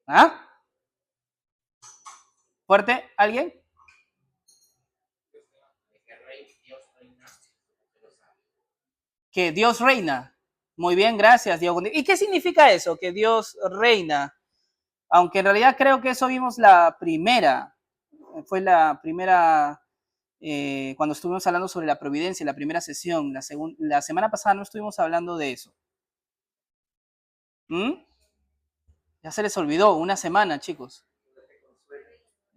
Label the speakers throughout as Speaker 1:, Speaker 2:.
Speaker 1: ¿Ah? ¿Fuerte? ¿Alguien? Que Dios reina. Muy bien, gracias, Dios. ¿Y qué significa eso? Que Dios reina. Aunque en realidad creo que eso vimos la primera. Fue la primera, cuando estuvimos hablando sobre la providencia, la primera sesión. La semana pasada no estuvimos hablando de eso. ¿Mm? Ya se les olvidó, una semana, chicos.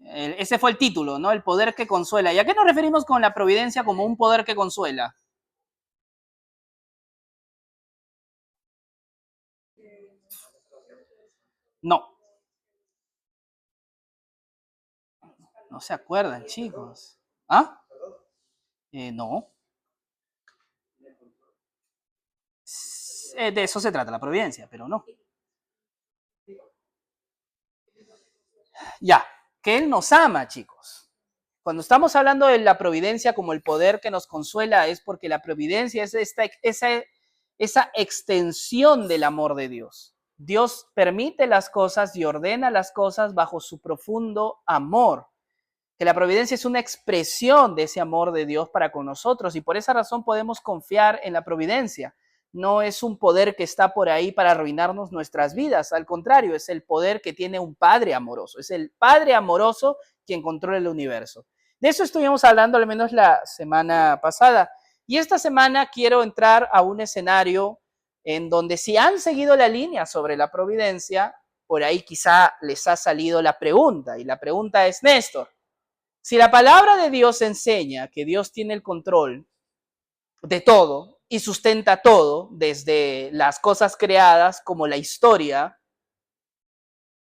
Speaker 1: Ese fue el título, ¿no? El poder que consuela. ¿Y a qué nos referimos con la providencia como un poder que consuela? No, no se acuerdan, chicos. ¿Ah? No. De eso se trata la providencia, pero no. Ya, que Él nos ama, chicos. Cuando estamos hablando de la providencia como el poder que nos consuela, es porque la providencia es esa extensión del amor de Dios. Dios permite las cosas y ordena las cosas bajo su profundo amor. Que la providencia es una expresión de ese amor de Dios para con nosotros y por esa razón podemos confiar en la providencia. No es un poder que está por ahí para arruinarnos nuestras vidas, al contrario, es el poder que tiene un Padre amoroso, es el Padre amoroso quien controla el universo. De eso estuvimos hablando al menos la semana pasada y esta semana quiero entrar a un escenario en donde si han seguido la línea sobre la providencia, por ahí quizá les ha salido la pregunta y la pregunta es, Néstor, si la palabra de Dios enseña que Dios tiene el control de todo y sustenta todo, desde las cosas creadas como la historia,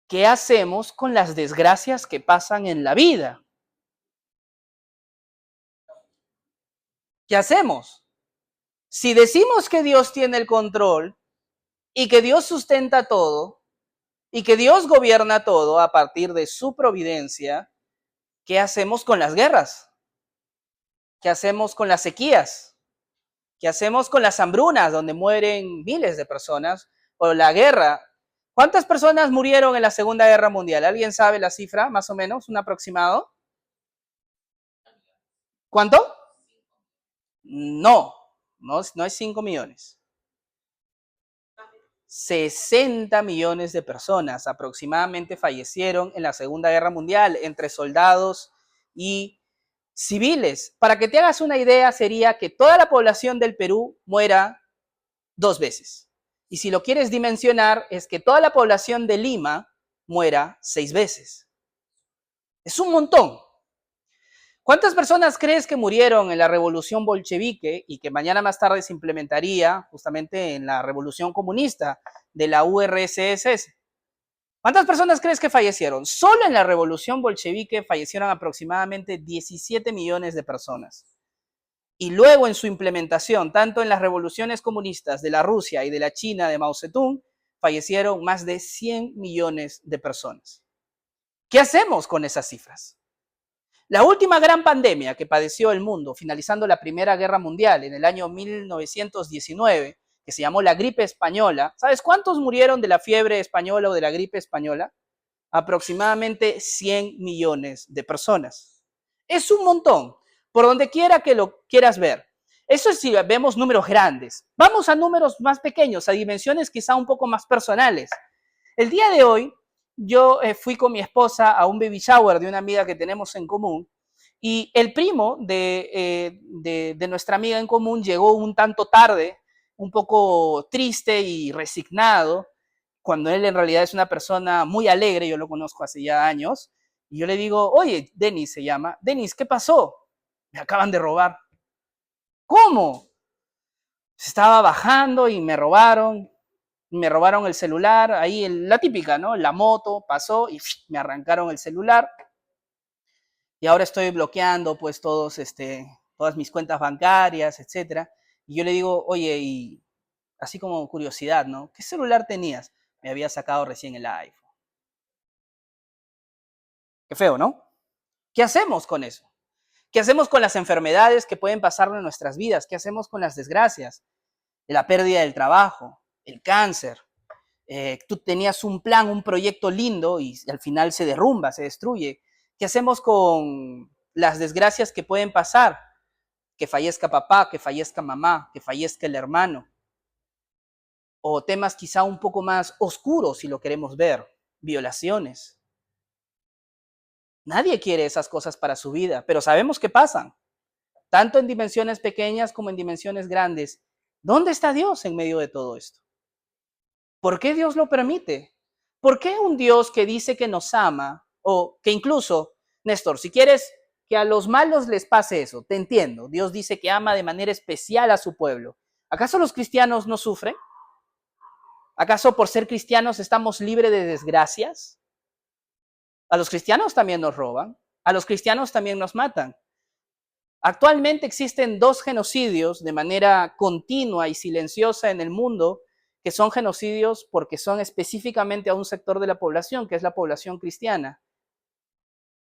Speaker 1: ¿qué hacemos con las desgracias que pasan en la vida? ¿Qué hacemos? Si decimos que Dios tiene el control y que Dios sustenta todo y que Dios gobierna todo a partir de su providencia, ¿qué hacemos con las guerras? ¿Qué hacemos con las sequías? ¿Qué hacemos con las hambrunas donde mueren miles de personas? O la guerra. ¿Cuántas personas murieron en la Segunda Guerra Mundial? ¿Alguien sabe la cifra, más o menos, un aproximado? ¿Cuánto? No, no es 5 millones. 60 millones de personas aproximadamente fallecieron en la Segunda Guerra Mundial entre soldados y civiles. Para que te hagas una idea, sería que toda la población del Perú muera 2 veces. Y si lo quieres dimensionar, es que toda la población de Lima muera 6 veces. Es un montón. ¿Cuántas personas crees que murieron en la revolución bolchevique y que mañana más tarde se implementaría justamente en la revolución comunista de la URSS? ¿Cuántas personas crees que fallecieron? Solo en la revolución bolchevique fallecieron aproximadamente 17 millones de personas. Y luego en su implementación, tanto en las revoluciones comunistas de la Rusia y de la China de Mao Zedong, fallecieron más de 100 millones de personas. ¿Qué hacemos con esas cifras? La última gran pandemia que padeció el mundo, finalizando la Primera Guerra Mundial en el año 1919, que se llamó la gripe española, ¿sabes cuántos murieron de la fiebre española o de la gripe española? Aproximadamente 100 millones de personas. Es un montón, por donde quiera que lo quieras ver. Eso es si vemos números grandes. Vamos a números más pequeños, a dimensiones quizá un poco más personales. El día de hoy, yo fui con mi esposa a un baby shower de una amiga que tenemos en común y el primo de nuestra amiga en común llegó un tanto tarde, un poco triste y resignado, cuando él en realidad es una persona muy alegre, yo lo conozco hace ya años, y yo le digo, oye, Denis se llama, Denis, ¿qué pasó? Me acaban de robar. ¿Cómo? Estaba bajando y me robaron el celular, ahí la típica, ¿no? La moto pasó y me arrancaron el celular y ahora estoy bloqueando pues todas mis cuentas bancarias, etcétera. Y yo le digo, oye, y así como curiosidad, ¿no? ¿Qué celular tenías? Me había sacado recién el iPhone. Qué feo, ¿no? ¿Qué hacemos con eso? ¿Qué hacemos con las enfermedades que pueden pasar en nuestras vidas? ¿Qué hacemos con las desgracias? La pérdida del trabajo, el cáncer. Tú tenías un plan, un proyecto lindo y al final se derrumba, se destruye. ¿Qué hacemos con las desgracias que pueden pasar? Que fallezca papá, que fallezca mamá, que fallezca el hermano. O temas quizá un poco más oscuros, si lo queremos ver, violaciones. Nadie quiere esas cosas para su vida, pero sabemos que pasan, tanto en dimensiones pequeñas como en dimensiones grandes. ¿Dónde está Dios en medio de todo esto? ¿Por qué Dios lo permite? ¿Por qué un Dios que dice que nos ama, o que incluso, Néstor, si quieres que a los malos les pase eso, te entiendo, Dios dice que ama de manera especial a su pueblo. ¿Acaso los cristianos no sufren? ¿Acaso por ser cristianos estamos libres de desgracias? A los cristianos también nos roban, a los cristianos también nos matan. Actualmente existen 2 genocidios de manera continua y silenciosa en el mundo, que son genocidios porque son específicamente a un sector de la población, que es la población cristiana.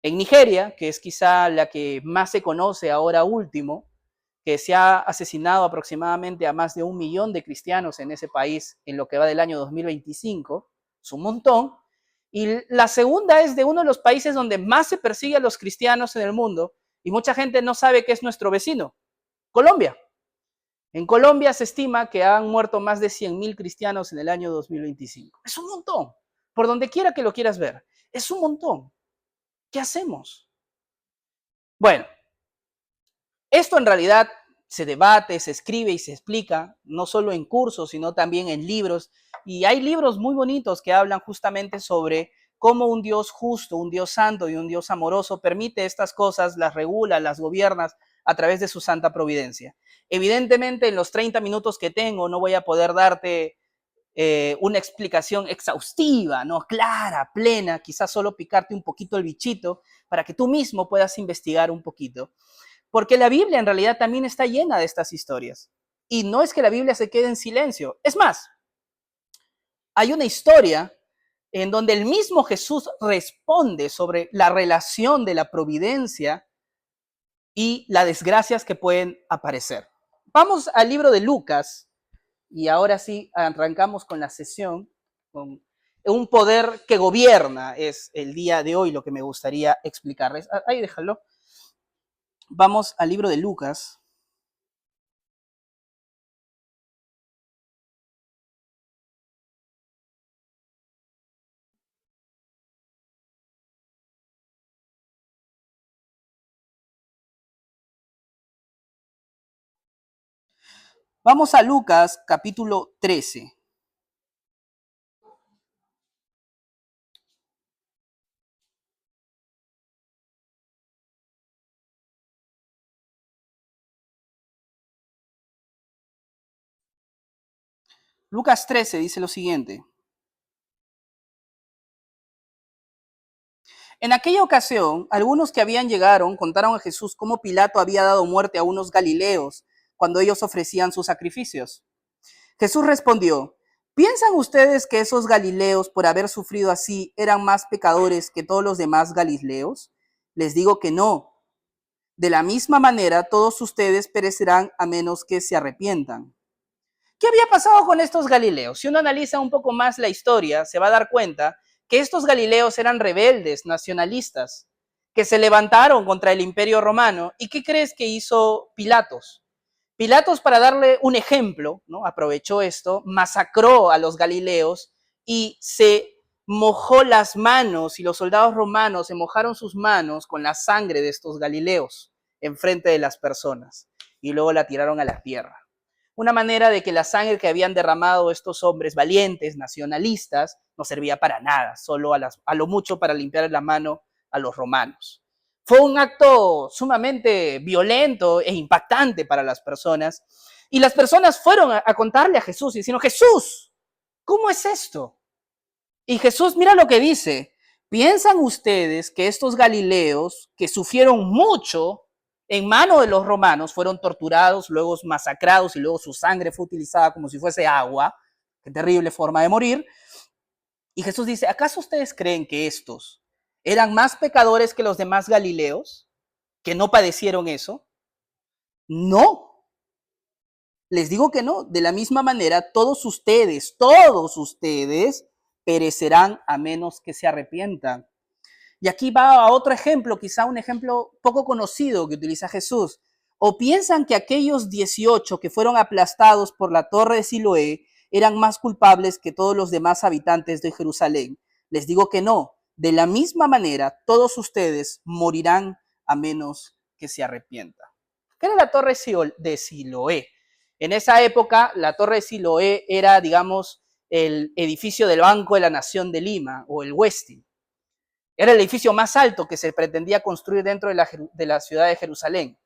Speaker 1: En Nigeria, que es quizá la que más se conoce ahora último, que se ha asesinado aproximadamente a más de 1 millón de cristianos en ese país en lo que va del año 2025, es un montón. Y la segunda es de uno de los países donde más se persigue a los cristianos en el mundo, y mucha gente no sabe que es nuestro vecino, Colombia. En Colombia se estima que han muerto más de 100.000 cristianos en el año 2025. Es un montón, por donde quiera que lo quieras ver. Es un montón. ¿Qué hacemos? Bueno, esto en realidad se debate, se escribe y se explica, no solo en cursos, sino también en libros. Y hay libros muy bonitos que hablan justamente sobre cómo un Dios justo, un Dios santo y un Dios amoroso permite estas cosas, las regula, las gobierna a través de su santa providencia. Evidentemente, en los 30 minutos que tengo no voy a poder darte una explicación exhaustiva, ¿no? Clara, plena, quizás solo picarte un poquito el bichito para que tú mismo puedas investigar un poquito. Porque la Biblia en realidad también está llena de estas historias. Y no es que la Biblia se quede en silencio. Es más, hay una historia en donde el mismo Jesús responde sobre la relación de la providencia y las desgracias que pueden aparecer. Vamos al libro de Lucas y ahora sí arrancamos con la sesión, con un poder que gobierna es el día de hoy lo que me gustaría explicarles. Ahí déjalo. Vamos al libro de Lucas. Vamos a Lucas capítulo 13. Lucas 13 dice lo siguiente. En aquella ocasión, algunos que habían llegado contaron a Jesús cómo Pilato había dado muerte a unos galileos cuando ellos ofrecían sus sacrificios. Jesús respondió, ¿piensan ustedes que esos galileos, por haber sufrido así, eran más pecadores que todos los demás galileos? Les digo que no. De la misma manera, todos ustedes perecerán a menos que se arrepientan. ¿Qué había pasado con estos galileos? Si uno analiza un poco más la historia, se va a dar cuenta que estos galileos eran rebeldes, nacionalistas, que se levantaron contra el imperio romano. ¿Y qué crees que hizo Pilatos? Pilatos, para darle un ejemplo, ¿no? Aprovechó esto, masacró a los galileos y se mojó las manos, y los soldados romanos se mojaron sus manos con la sangre de estos galileos enfrente de las personas y luego la tiraron a la tierra. Una manera de que la sangre que habían derramado estos hombres valientes, nacionalistas, no servía para nada, solo a lo mucho para limpiar la mano a los romanos. Fue un acto sumamente violento e impactante para las personas. Y las personas fueron a contarle a Jesús y diciendo, Jesús, ¿cómo es esto? Y Jesús, mira lo que dice, ¿piensan ustedes que estos galileos que sufrieron mucho en mano de los romanos, fueron torturados, luego masacrados y luego su sangre fue utilizada como si fuese agua? Qué terrible forma de morir. Y Jesús dice, ¿acaso ustedes creen que estos eran más pecadores que los demás galileos, que no padecieron eso? No. Les digo que no. De la misma manera, todos ustedes perecerán a menos que se arrepientan. Y aquí va a otro ejemplo, quizá un ejemplo poco conocido que utiliza Jesús. ¿O piensan que aquellos 18 que fueron aplastados por la torre de Siloé eran más culpables que todos los demás habitantes de Jerusalén? Les digo que no. De la misma manera, todos ustedes morirán a menos que se arrepientan. ¿Qué era la torre de Siloé? En esa época, la torre de Siloé era, digamos, el edificio del Banco de la Nación de Lima o el Westin. Era el edificio más alto que se pretendía construir dentro de la ciudad de Jerusalén.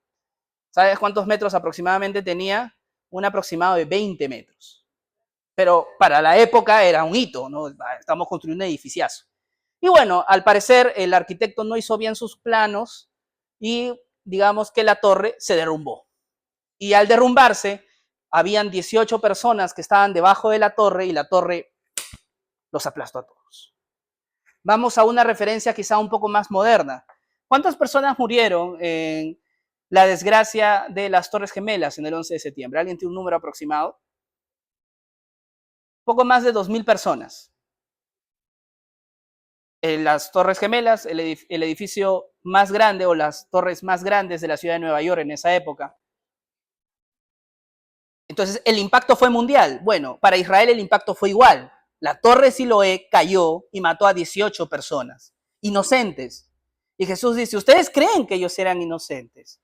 Speaker 1: ¿Sabes cuántos metros aproximadamente tenía? Un aproximado de 20 metros. Pero para la época era un hito, ¿no? Estamos construyendo un edificiazo. Y bueno, al parecer el arquitecto no hizo bien sus planos y digamos que la torre se derrumbó. Y al derrumbarse, habían 18 personas que estaban debajo de la torre y la torre los aplastó a todos. Vamos a una referencia quizá un poco más moderna. ¿Cuántas personas murieron en la desgracia de las Torres Gemelas en el 11 de septiembre? ¿Alguien tiene un número aproximado? Poco más de 2.000 personas. En las Torres Gemelas, el edificio más grande o las torres más grandes de la ciudad de Nueva York en esa época. Entonces, el impacto fue mundial. Bueno, para Israel el impacto fue igual. La torre Siloé cayó y mató a 18 personas, inocentes. Y Jesús dice, ustedes creen que ellos eran inocentes.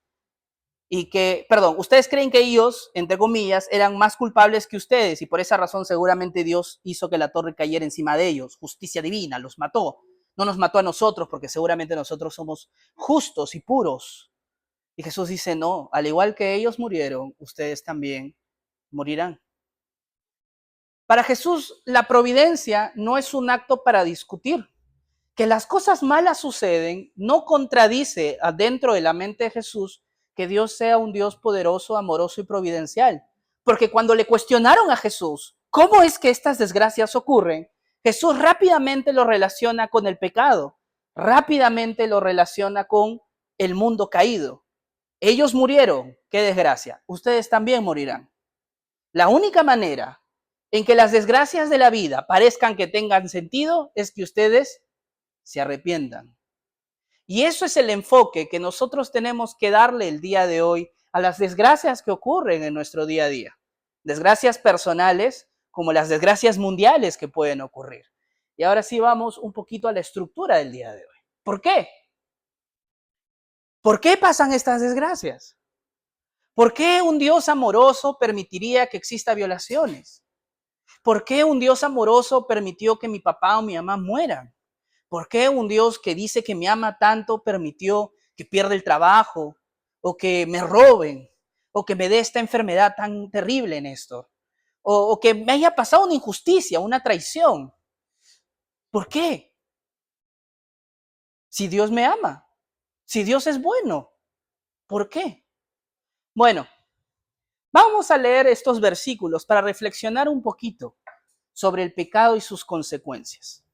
Speaker 1: Ustedes creen que ellos, entre comillas, eran más culpables que ustedes y por esa razón seguramente Dios hizo que la torre cayera encima de ellos. Justicia divina, los mató. No nos mató a nosotros porque seguramente nosotros somos justos y puros. Y Jesús dice, no, al igual que ellos murieron, ustedes también morirán. Para Jesús, la providencia no es un acto para discutir. Que las cosas malas suceden no contradice dentro de la mente de Jesús que Dios sea un Dios poderoso, amoroso y providencial. Porque cuando le cuestionaron a Jesús, ¿cómo es que estas desgracias ocurren? Jesús rápidamente lo relaciona con el pecado, rápidamente lo relaciona con el mundo caído. Ellos murieron, qué desgracia, ustedes también morirán. La única manera en que las desgracias de la vida parezcan que tengan sentido es que ustedes se arrepientan. Y eso es el enfoque que nosotros tenemos que darle el día de hoy a las desgracias que ocurren en nuestro día a día. Desgracias personales como las desgracias mundiales que pueden ocurrir. Y ahora sí vamos un poquito a la estructura del día de hoy. ¿Por qué? ¿Por qué pasan estas desgracias? ¿Por qué un Dios amoroso permitiría que exista violaciones? ¿Por qué un Dios amoroso permitió que mi papá o mi mamá mueran? ¿Por qué un Dios que dice que me ama tanto permitió que pierda el trabajo o que me roben o que me dé esta enfermedad tan terrible, Néstor? O que me haya pasado una injusticia, una traición. ¿Por qué? Si Dios me ama, si Dios es bueno, ¿por qué? Bueno, vamos a leer estos versículos para reflexionar un poquito sobre el pecado y sus consecuencias.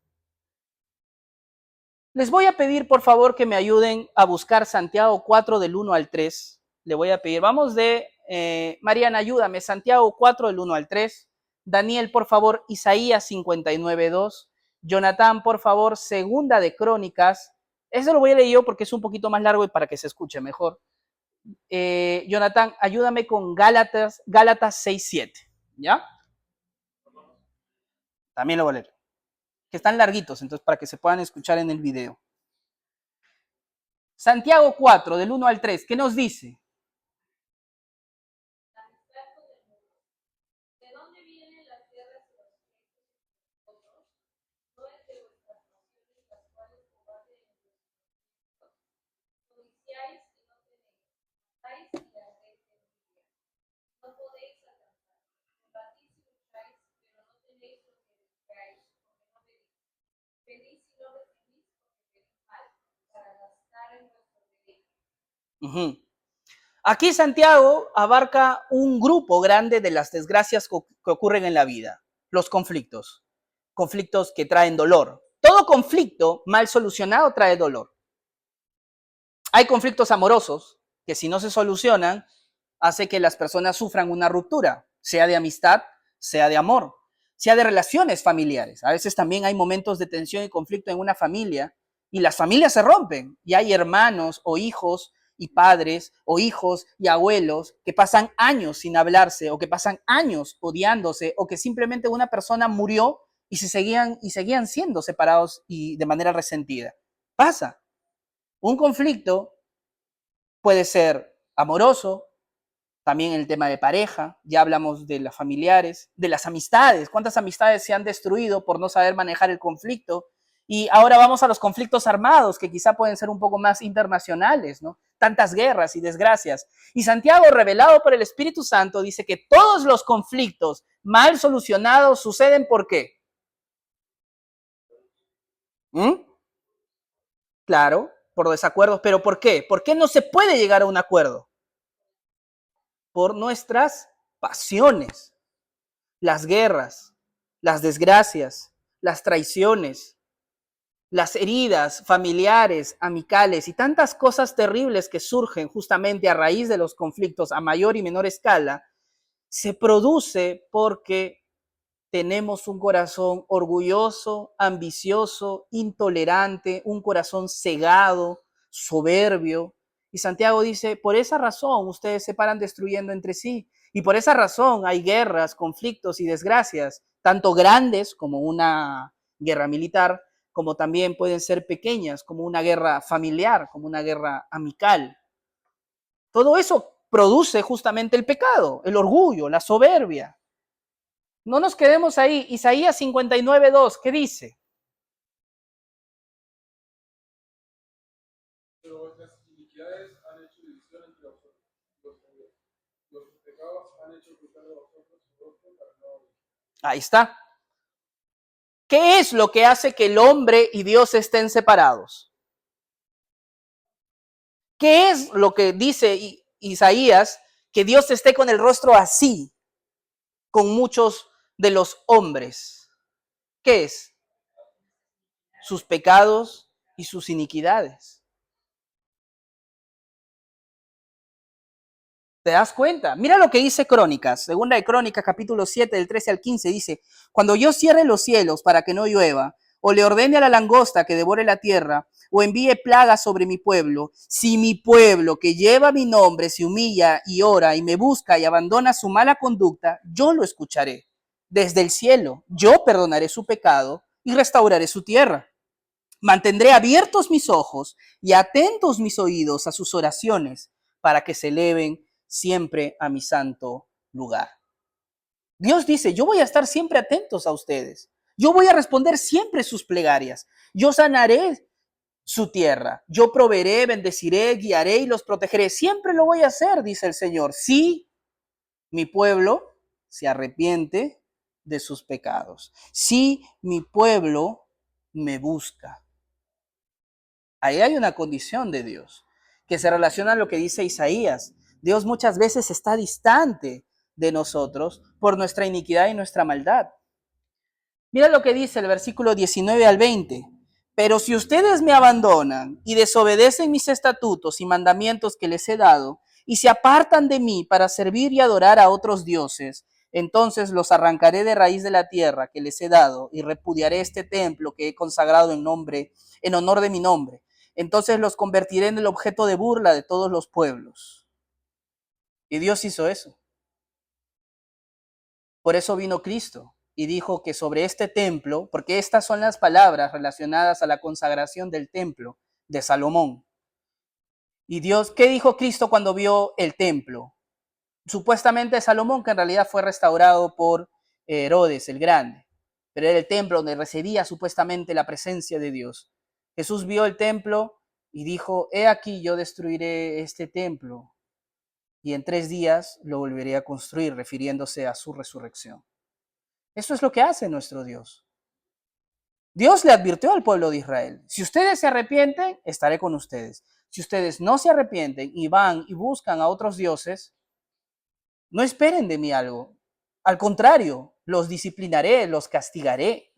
Speaker 1: Les voy a pedir, por favor, que me ayuden a buscar Santiago 4 del 1 al 3. Le voy a pedir, vamos de, Mariana, ayúdame, Santiago 4 del 1 al 3. Daniel, por favor, Isaías 59:2. Jonathan, por favor, Segunda de Crónicas. Eso lo voy a leer yo porque es un poquito más largo y para que se escuche mejor. Jonathan, ayúdame con Gálatas 6:7. ¿Ya? También lo voy a leer. Que están larguitos, entonces para que se puedan escuchar en el video. Santiago 4, del 1 al 3, ¿qué nos dice? ¿De dónde vienen las guerras y los otros? No es de vuestras naciones las cuales combaten codiciáis y no tenéis, matáis y hacéis envidia. No podéis alcanzar, combatís y lucháis, pero no tenéis lo que deseáis, porque no pedís. Pedís y no recibís, porque pedís mal, para gastar en vuestros derechos. Aquí Santiago abarca un grupo grande de las desgracias que ocurren en la vida, los conflictos, conflictos que traen dolor. Todo conflicto mal solucionado trae dolor. Hay conflictos amorosos que si no se solucionan, hace que las personas sufran una ruptura, sea de amistad, sea de amor, sea de relaciones familiares. A veces también hay momentos de tensión y conflicto en una familia y las familias se rompen y hay hermanos o hijos y padres o hijos y abuelos que pasan años sin hablarse o que pasan años odiándose o que simplemente una persona murió y seguían siendo separados y de manera resentida. Pasa. Un conflicto puede ser amoroso, también el tema de pareja, ya hablamos de las familiares, de las amistades, cuántas amistades se han destruido por no saber manejar el conflicto. Y ahora vamos a los conflictos armados, que quizá pueden ser un poco más internacionales, ¿no? Tantas guerras y desgracias. Y Santiago, revelado por el Espíritu Santo, dice que todos los conflictos mal solucionados suceden ¿por qué? ¿Mm? Claro, por desacuerdos, pero ¿por qué? ¿Por qué no se puede llegar a un acuerdo? Por nuestras pasiones, las guerras, las desgracias, las traiciones, las heridas familiares, amicales y tantas cosas terribles que surgen justamente a raíz de los conflictos a mayor y menor escala, se produce porque tenemos un corazón orgulloso, ambicioso, intolerante, un corazón cegado, soberbio. Y Santiago dice, por esa razón ustedes se paran destruyendo entre sí. Y por esa razón hay guerras, conflictos y desgracias, tanto grandes como una guerra militar, como también pueden ser pequeñas, como una guerra familiar, como una guerra amical. Todo eso produce justamente el pecado, el orgullo, la soberbia. No nos quedemos ahí. Isaías 59:2, ¿qué dice?
Speaker 2: Pero vuestras iniquidades han hecho división entre vosotros. Los pecados han hecho ocultar de vosotros su rostro para no oír.
Speaker 1: Ahí está. ¿Qué es lo que hace que el hombre y Dios estén separados? ¿Qué es lo que dice Isaías? Que Dios esté con el rostro así, con muchos de los hombres. ¿Qué es? Sus pecados y sus iniquidades. ¿Te das cuenta? Mira lo que dice Crónicas, segunda de Crónicas, capítulo 7, del 13 al 15, dice, cuando yo cierre los cielos para que no llueva, o le ordene a la langosta que devore la tierra, o envíe plagas sobre mi pueblo, si mi pueblo que lleva mi nombre se humilla y ora y me busca y abandona su mala conducta, yo lo escucharé. Desde el cielo, yo perdonaré su pecado y restauraré su tierra. Mantendré abiertos mis ojos y atentos mis oídos a sus oraciones para que se eleven siempre a mi santo lugar. Dios dice, yo voy a estar siempre atentos a ustedes. Yo voy a responder siempre sus plegarias. Yo sanaré su tierra. Yo proveeré, bendeciré, guiaré y los protegeré. Siempre lo voy a hacer, dice el Señor. Si mi pueblo se arrepiente de sus pecados. Si mi pueblo me busca. Ahí hay una condición de Dios que se relaciona a lo que dice Isaías. Dios muchas veces está distante de nosotros por nuestra iniquidad y nuestra maldad. Mira lo que dice el versículo 19 al 20. Pero si ustedes me abandonan y desobedecen mis estatutos y mandamientos que les he dado, y se apartan de mí para servir y adorar a otros dioses, entonces los arrancaré de raíz de la tierra que les he dado y repudiaré este templo que he consagrado en honor de mi nombre. Entonces los convertiré en el objeto de burla de todos los pueblos. Y Dios hizo eso. Por eso vino Cristo y dijo que sobre este templo, porque estas son las palabras relacionadas a la consagración del templo de Salomón. Y Dios, ¿qué dijo Cristo cuando vio el templo? Supuestamente Salomón, que en realidad fue restaurado por Herodes el Grande, pero era el templo donde residía supuestamente la presencia de Dios. Jesús vio el templo y dijo, he aquí yo destruiré este templo y en 3 días lo volveré a construir, refiriéndose a su resurrección. Eso es lo que hace nuestro Dios. Dios le advirtió al pueblo de Israel, si ustedes se arrepienten, estaré con ustedes. Si ustedes no se arrepienten y van y buscan a otros dioses, no esperen de mí algo. Al contrario, los disciplinaré, los castigaré.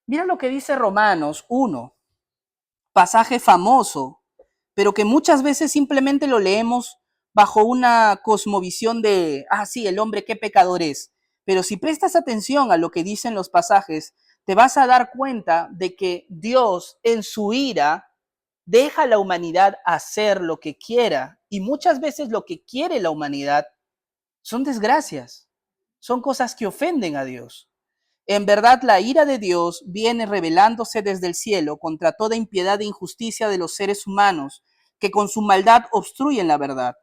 Speaker 1: Mira lo que dice Romanos 1, pasaje famoso, pero que muchas veces simplemente lo leemos bajo una cosmovisión de, sí, el hombre qué pecador es. Pero si prestas atención a lo que dicen los pasajes, te vas a dar cuenta de que Dios en su ira deja a la humanidad hacer lo que quiera. Y muchas veces lo que quiere la humanidad son desgracias, son cosas que ofenden a Dios. En verdad, la ira de Dios viene revelándose desde el cielo contra toda impiedad e injusticia de los seres humanos que con su maldad obstruyen la verdad.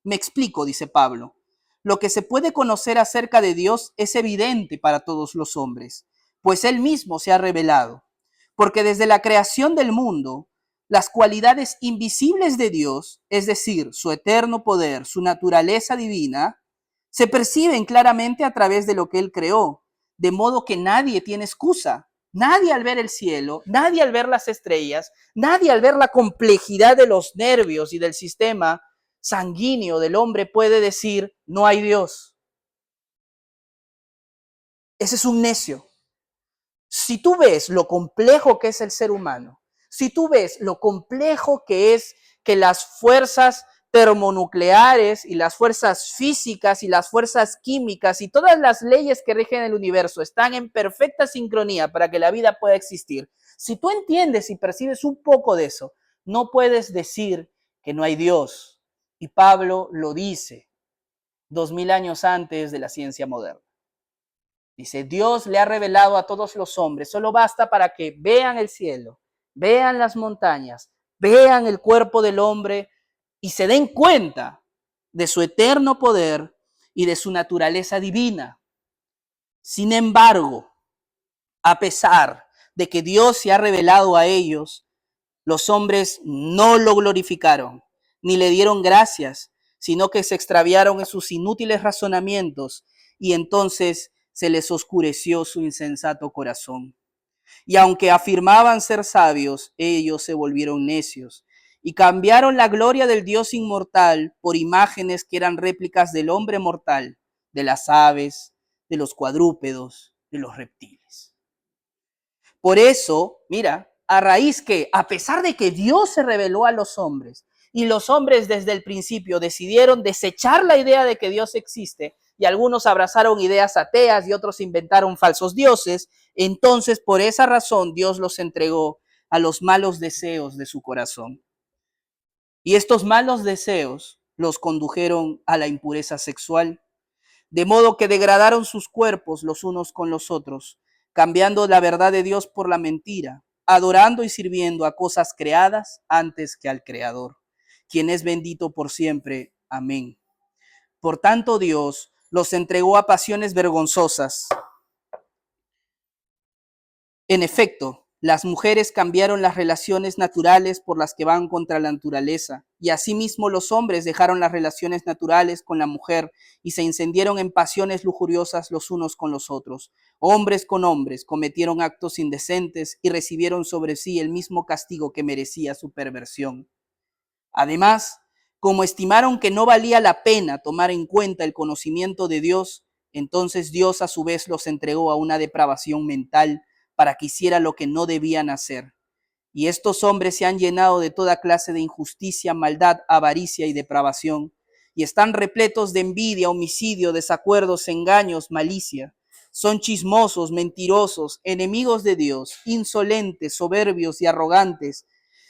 Speaker 1: Me explico, dice Pablo. Lo que se puede conocer acerca de Dios es evidente para todos los hombres, pues Él mismo se ha revelado. Porque desde la creación del mundo, las cualidades invisibles de Dios, es decir, su eterno poder, su naturaleza divina, se perciben claramente a través de lo que Él creó, de modo que nadie tiene excusa. Nadie al ver el cielo, nadie al ver las estrellas, nadie al ver la complejidad de los nervios y del sistema sanguíneo del hombre puede decir, no hay Dios. Ese es un necio. Si tú ves lo complejo que es el ser humano, si tú ves lo complejo que es que las fuerzas termonucleares y las fuerzas físicas y las fuerzas químicas y todas las leyes que rigen el universo están en perfecta sincronía para que la vida pueda existir, si tú entiendes y percibes un poco de eso, no puedes decir que no hay Dios. Y Pablo lo dice 2000 años antes de la ciencia moderna. Dice, Dios le ha revelado a todos los hombres, solo basta para que vean el cielo, vean las montañas, vean el cuerpo del hombre y se den cuenta de su eterno poder y de su naturaleza divina. Sin embargo, a pesar de que Dios se ha revelado a ellos, los hombres no lo glorificaron, ni le dieron gracias, sino que se extraviaron en sus inútiles razonamientos y entonces se les oscureció su insensato corazón. Y aunque afirmaban ser sabios, ellos se volvieron necios y cambiaron la gloria del Dios inmortal por imágenes que eran réplicas del hombre mortal, de las aves, de los cuadrúpedos, de los reptiles. Por eso, mira, a raíz que, a pesar de que Dios se reveló a los hombres y los hombres desde el principio decidieron desechar la idea de que Dios existe y algunos abrazaron ideas ateas y otros inventaron falsos dioses, entonces por esa razón Dios los entregó a los malos deseos de su corazón. Y estos malos deseos los condujeron a la impureza sexual, de modo que degradaron sus cuerpos los unos con los otros, cambiando la verdad de Dios por la mentira, adorando y sirviendo a cosas creadas antes que al Creador, quien es bendito por siempre. Amén. Por tanto, Dios los entregó a pasiones vergonzosas. En efecto, las mujeres cambiaron las relaciones naturales por las que van contra la naturaleza, y asimismo los hombres dejaron las relaciones naturales con la mujer y se encendieron en pasiones lujuriosas los unos con los otros. Hombres con hombres cometieron actos indecentes y recibieron sobre sí el mismo castigo que merecía su perversión. Además, como estimaron que no valía la pena tomar en cuenta el conocimiento de Dios, entonces Dios a su vez los entregó a una depravación mental para que hiciera lo que no debían hacer. Y estos hombres se han llenado de toda clase de injusticia, maldad, avaricia y depravación, y están repletos de envidia, homicidio, desacuerdos, engaños, malicia. Son chismosos, mentirosos, enemigos de Dios, insolentes, soberbios y arrogantes.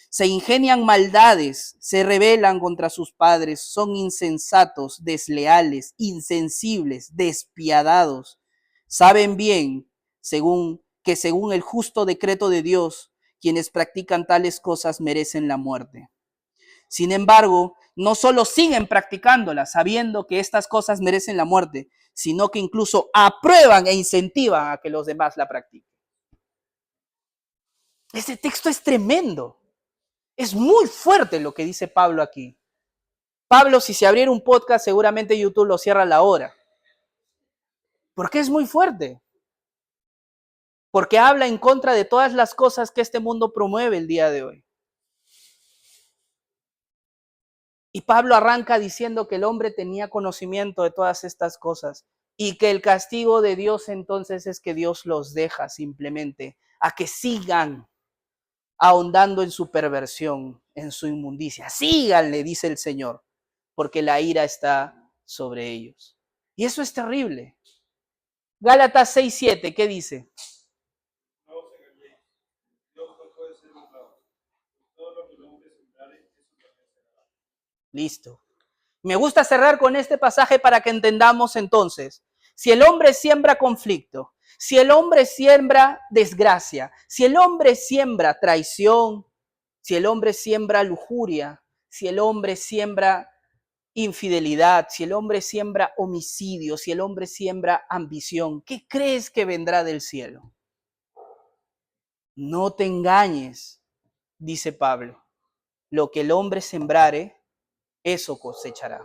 Speaker 1: Se ingenian maldades, se rebelan contra sus padres, son insensatos, desleales, insensibles, despiadados. Saben bien, según el justo decreto de Dios, quienes practican tales cosas merecen la muerte. Sin embargo, no solo siguen practicándolas sabiendo que estas cosas merecen la muerte, sino que incluso aprueban e incentivan a que los demás la practiquen. Ese texto es tremendo. Es muy fuerte lo que dice Pablo aquí. Pablo, si se abriera un podcast, seguramente YouTube lo cierra a la hora. Porque es muy fuerte. Porque habla en contra de todas las cosas que este mundo promueve el día de hoy. Y Pablo arranca diciendo que el hombre tenía conocimiento de todas estas cosas y que el castigo de Dios entonces es que Dios los deja simplemente a que sigan ahondando en su perversión, en su inmundicia. Síganle, dice el Señor, porque la ira está sobre ellos. Y eso es terrible. Gálatas 6:7, ¿qué dice?
Speaker 2: No os engañéis, Dios no puede ser burlado. Todo lo que el hombre sembrare, eso también será.
Speaker 1: Listo. Me gusta cerrar con este pasaje para que entendamos entonces, si el hombre siembra conflicto, si el hombre siembra desgracia, si el hombre siembra traición, si el hombre siembra lujuria, si el hombre siembra infidelidad, si el hombre siembra homicidio, si el hombre siembra ambición, ¿qué crees que vendrá del cielo? No te engañes, dice Pablo. Lo que el hombre sembrare, eso cosechará.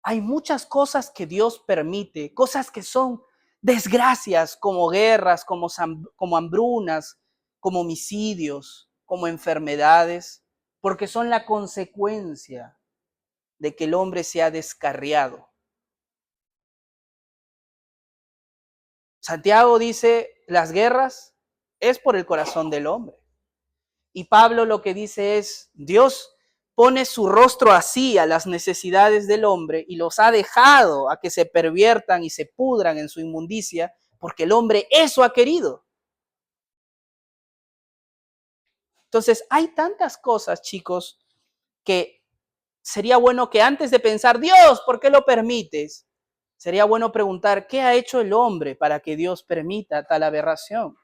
Speaker 1: Hay muchas cosas que Dios permite, cosas que son desgracias, como guerras, como hambrunas, como homicidios, como enfermedades, porque son la consecuencia de que el hombre se ha descarriado. Santiago dice, las guerras es por el corazón del hombre. Y Pablo lo que dice es, Dios pone su rostro así a las necesidades del hombre y los ha dejado a que se perviertan y se pudran en su inmundicia, porque el hombre eso ha querido. Entonces, hay tantas cosas, chicos, que sería bueno que antes de pensar, Dios, ¿por qué lo permites? Sería bueno preguntar, ¿qué ha hecho el hombre para que Dios permita tal aberración?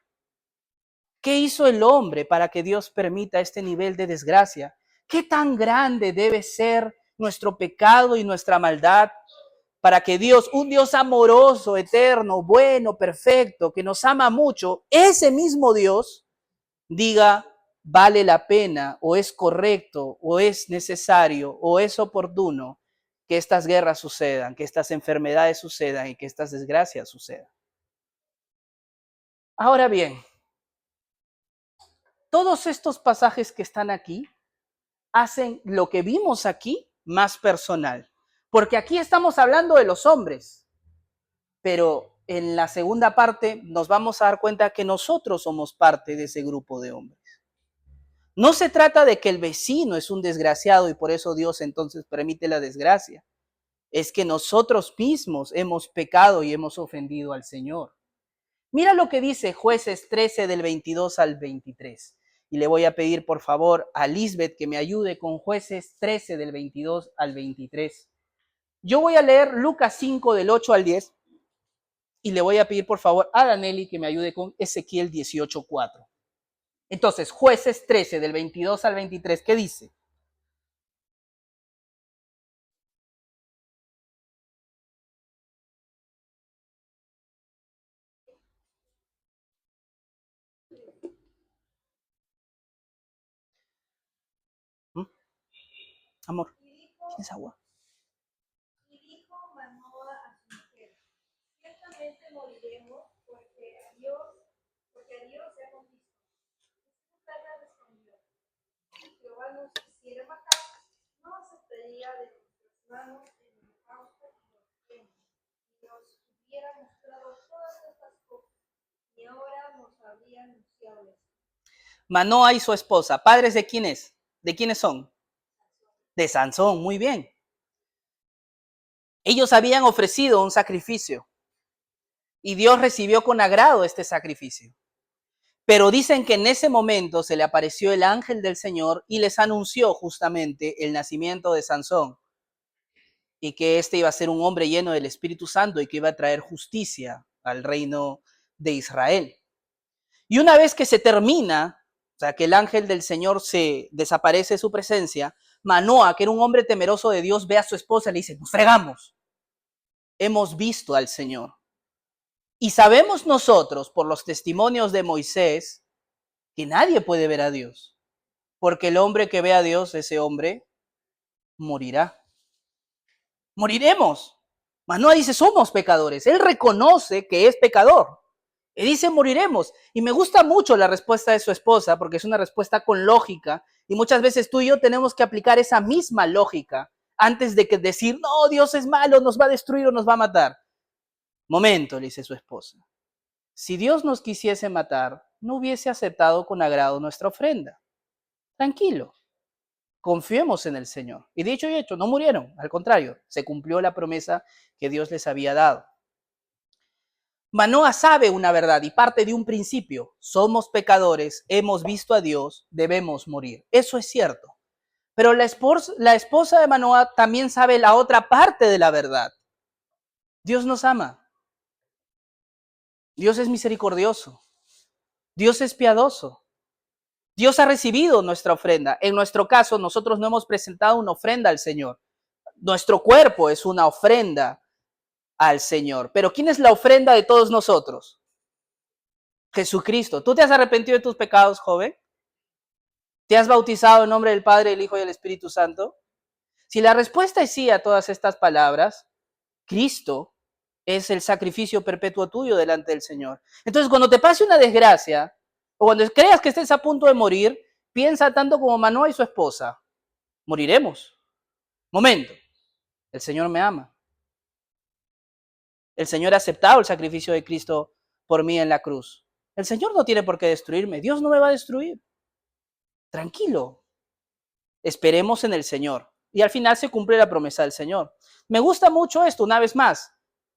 Speaker 1: ¿Qué hizo el hombre para que Dios permita este nivel de desgracia? ¿Qué tan grande debe ser nuestro pecado y nuestra maldad para que Dios, un Dios amoroso, eterno, bueno, perfecto, que nos ama mucho, ese mismo Dios diga, vale la pena o es correcto o es necesario o es oportuno que estas guerras sucedan, que estas enfermedades sucedan y que estas desgracias sucedan? Ahora bien, todos estos pasajes que están aquí hacen lo que vimos aquí más personal. Porque aquí estamos hablando de los hombres, pero en la segunda parte nos vamos a dar cuenta que nosotros somos parte de ese grupo de hombres. No se trata de que el vecino es un desgraciado y por eso Dios entonces permite la desgracia. Es que nosotros mismos hemos pecado y hemos ofendido al Señor. Mira lo que dice Jueces 13 del 22 al 23. Y le voy a pedir por favor a Lisbeth que me ayude con Jueces 13 del 22 al 23. Yo voy a leer Lucas 5 del 8 al 10 y le voy a pedir por favor a Danelli que me ayude con Ezequiel 18:4. Entonces, Jueces 13 del 22 al 23, ¿qué dice? ¿Mm? Amor, ¿tienes agua?
Speaker 3: Y dijo Manoah a su mujer, ciertamente moriremos porque a Dios hemos visto. Su mujer le respondió, si Jehová nos quisiera matar, no aceptaría de nuestras manos el holocausto y los quemas, y nos hubiera mostrado todas estas cosas, y ahora nos habría anunciado esto.
Speaker 1: Manoah y su esposa, ¿padres de quiénes? ¿De quiénes son? De Sansón, muy bien. Ellos habían ofrecido un sacrificio y Dios recibió con agrado este sacrificio. Pero dicen que en ese momento se le apareció el ángel del Señor y les anunció justamente el nacimiento de Sansón y que este iba a ser un hombre lleno del Espíritu Santo y que iba a traer justicia al reino de Israel. Y una vez que se termina, o sea, que el ángel del Señor se desaparece de su presencia, Manoah, que era un hombre temeroso de Dios, ve a su esposa y le dice, nos fregamos, hemos visto al Señor. Y sabemos nosotros, por los testimonios de Moisés, que nadie puede ver a Dios, porque el hombre que ve a Dios, ese hombre morirá. Moriremos. Manoah dice, somos pecadores. Él reconoce que es pecador. Y dice, moriremos. Y me gusta mucho la respuesta de su esposa, porque es una respuesta con lógica. Y muchas veces tú y yo tenemos que aplicar esa misma lógica antes de que decir, no, Dios es malo, nos va a destruir o nos va a matar. Momento, le dice su esposa. Si Dios nos quisiese matar, no hubiese aceptado con agrado nuestra ofrenda. Tranquilo. Confiemos en el Señor. Y dicho y hecho, no murieron, al contrario, se cumplió la promesa que Dios les había dado. Manoah sabe una verdad y parte de un principio. Somos pecadores, hemos visto a Dios, debemos morir. Eso es cierto. Pero la esposa de Manoah también sabe la otra parte de la verdad. Dios nos ama. Dios es misericordioso. Dios es piadoso. Dios ha recibido nuestra ofrenda. En nuestro caso, nosotros no hemos presentado una ofrenda al Señor. Nuestro cuerpo es una ofrenda al Señor. Pero ¿quién es la ofrenda de todos nosotros? Jesucristo. ¿Tú te has arrepentido de tus pecados, joven? ¿Te has bautizado en nombre del Padre, del Hijo y del Espíritu Santo? Si la respuesta es sí a todas estas palabras, Cristo es el sacrificio perpetuo tuyo delante del Señor. Entonces, cuando te pase una desgracia, o cuando creas que estés a punto de morir, piensa tanto como Manoah y su esposa. Moriremos. Momento. El Señor me ama. El Señor ha aceptado el sacrificio de Cristo por mí en la cruz. El Señor no tiene por qué destruirme. Dios no me va a destruir. Tranquilo. Esperemos en el Señor. Y al final se cumple la promesa del Señor. Me gusta mucho esto, una vez más.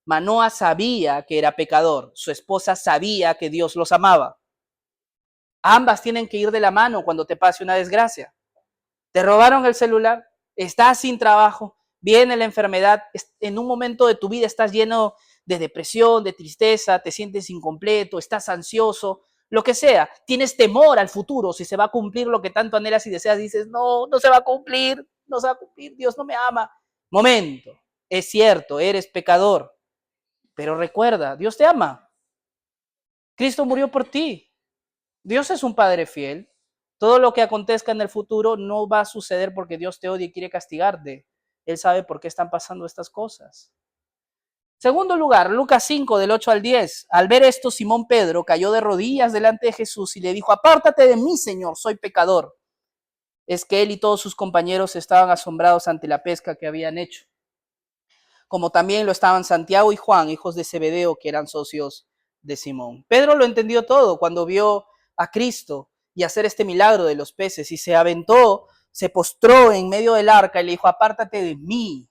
Speaker 1: Manoah sabía que era pecador. Su esposa sabía que Dios los amaba. Ambas tienen que ir de la mano cuando te pase una desgracia. Te robaron el celular, estás sin trabajo, viene la enfermedad, en un momento de tu vida estás lleno de depresión, de tristeza, te sientes incompleto, estás ansioso, lo que sea, tienes temor al futuro, si se va a cumplir lo que tanto anhelas y deseas, dices, no, no se va a cumplir, no se va a cumplir, Dios no me ama. Momento, es cierto, eres pecador, pero recuerda, Dios te ama. Cristo murió por ti. Dios es un Padre fiel. Todo lo que acontezca en el futuro no va a suceder porque Dios te odia y quiere castigarte. Él sabe por qué están pasando estas cosas. Segundo lugar, Lucas 5, del 8 al 10. Al ver esto, Simón Pedro cayó de rodillas delante de Jesús y le dijo, apártate de mí, Señor, soy pecador. Es que él y todos sus compañeros estaban asombrados ante la pesca que habían hecho, como también lo estaban Santiago y Juan, hijos de Zebedeo, que eran socios de Simón. Pedro lo entendió todo cuando vio a Cristo y hacer este milagro de los peces y se aventó, se postró en medio del arca y le dijo, apártate de mí,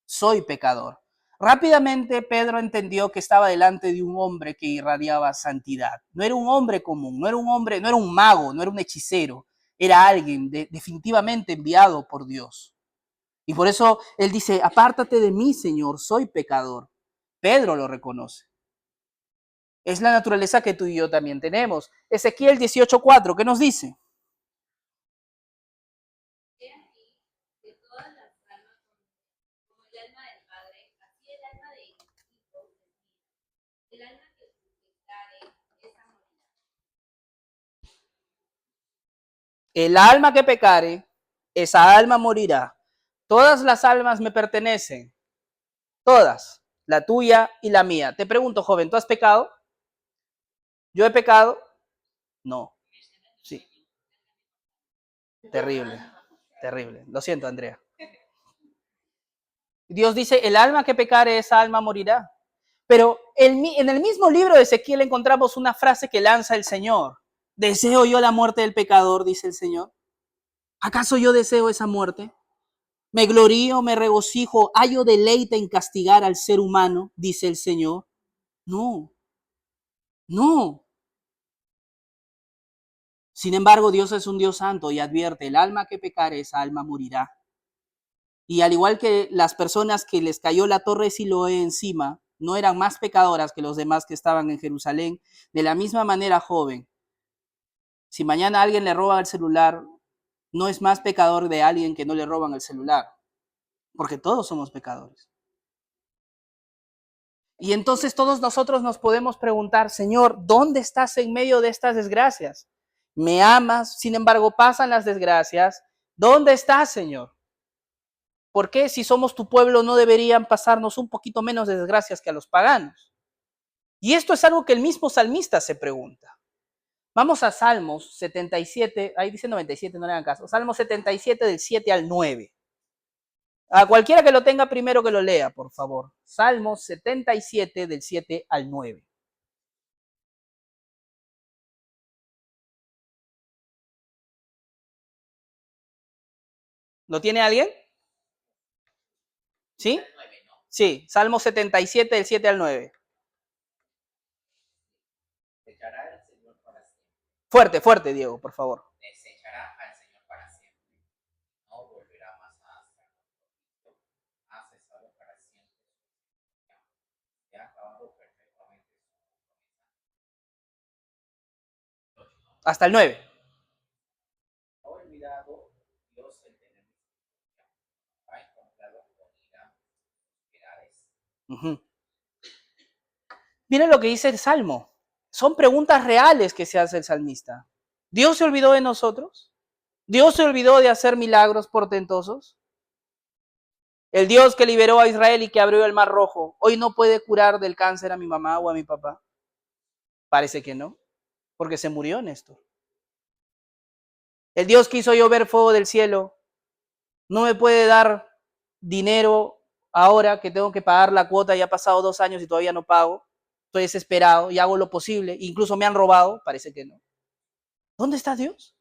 Speaker 1: soy pecador. Rápidamente Pedro entendió que estaba delante de un hombre que irradiaba santidad. No era un hombre común, no era un hombre, no era un mago, no era un hechicero, era alguien definitivamente enviado por Dios. Y por eso él dice, apártate de mí, Señor, soy pecador. Pedro lo reconoce. Es la naturaleza que tú y yo también tenemos. Ezequiel 18:4, ¿qué nos dice?
Speaker 3: He aquí que todas las almas como el alma del Padre, así el alma de Hijo el alma que pecare, esa morirá.
Speaker 1: El alma que pecare, esa alma morirá. Todas las almas me pertenecen. Todas. La tuya y la mía. Te pregunto, joven, ¿tú has pecado? ¿Yo he pecado? No. Sí. Terrible. Terrible. Lo siento, Andrea. Dios dice, el alma que pecare, esa alma morirá. Pero en el mismo libro de Ezequiel encontramos una frase que lanza el Señor. ¿Deseo yo la muerte del pecador? Dice el Señor. ¿Acaso yo deseo esa muerte? ¿Me glorío, me regocijo, hallo deleite en castigar al ser humano? Dice el Señor. No, no. Sin embargo, Dios es un Dios santo y advierte, el alma que pecare, esa alma morirá. Y al igual que las personas que les cayó la torre de Siloé encima, no eran más pecadoras que los demás que estaban en Jerusalén, de la misma manera, joven, si mañana alguien le roba el celular, no es más pecador de alguien que no le roban el celular, porque todos somos pecadores. Y entonces todos nosotros nos podemos preguntar, Señor, ¿dónde estás en medio de estas desgracias? ¿Me amas? Sin embargo, pasan las desgracias. ¿Dónde estás, Señor? ¿Por qué si somos tu pueblo no deberían pasarnos un poquito menos de desgracias que a los paganos? Y esto es algo que el mismo salmista se pregunta. Vamos a Salmos 77, ahí dice 97, no le hagan caso. Salmos 77 del 7 al 9. A cualquiera que lo tenga primero que lo lea, por favor. Salmos 77 del 7 al 9. ¿Lo tiene alguien? ¿Sí? Sí, Salmo 77, del 7 al 9.
Speaker 4: Desechará el Señor para siempre.
Speaker 1: Fuerte, fuerte, Diego, por favor.
Speaker 4: Desechará al Señor para siempre. No volverá más a hacer. Ha cesado para siempre. Se ha acabado perfectamente su promesa.
Speaker 1: Hasta el 9.
Speaker 4: Ha olvidado Dios el tener misericordia. Ha encontrado con ira piedades.
Speaker 1: Miren lo que dice el Salmo. Son preguntas reales que se hace el salmista. ¿Dios se olvidó de nosotros? ¿Dios se olvidó de hacer milagros portentosos? El Dios que liberó a Israel y que abrió el mar rojo, ¿hoy no puede curar del cáncer a mi mamá o a mi papá? Parece que no, porque se murió Néstor. El Dios que hizo llover fuego del cielo, ¿no me puede dar dinero ahora que tengo que pagar la cuota? Ya ha pasado 2 años y todavía no pago. Estoy desesperado y hago lo posible. Incluso me han robado, parece que no. ¿Dónde está Dios?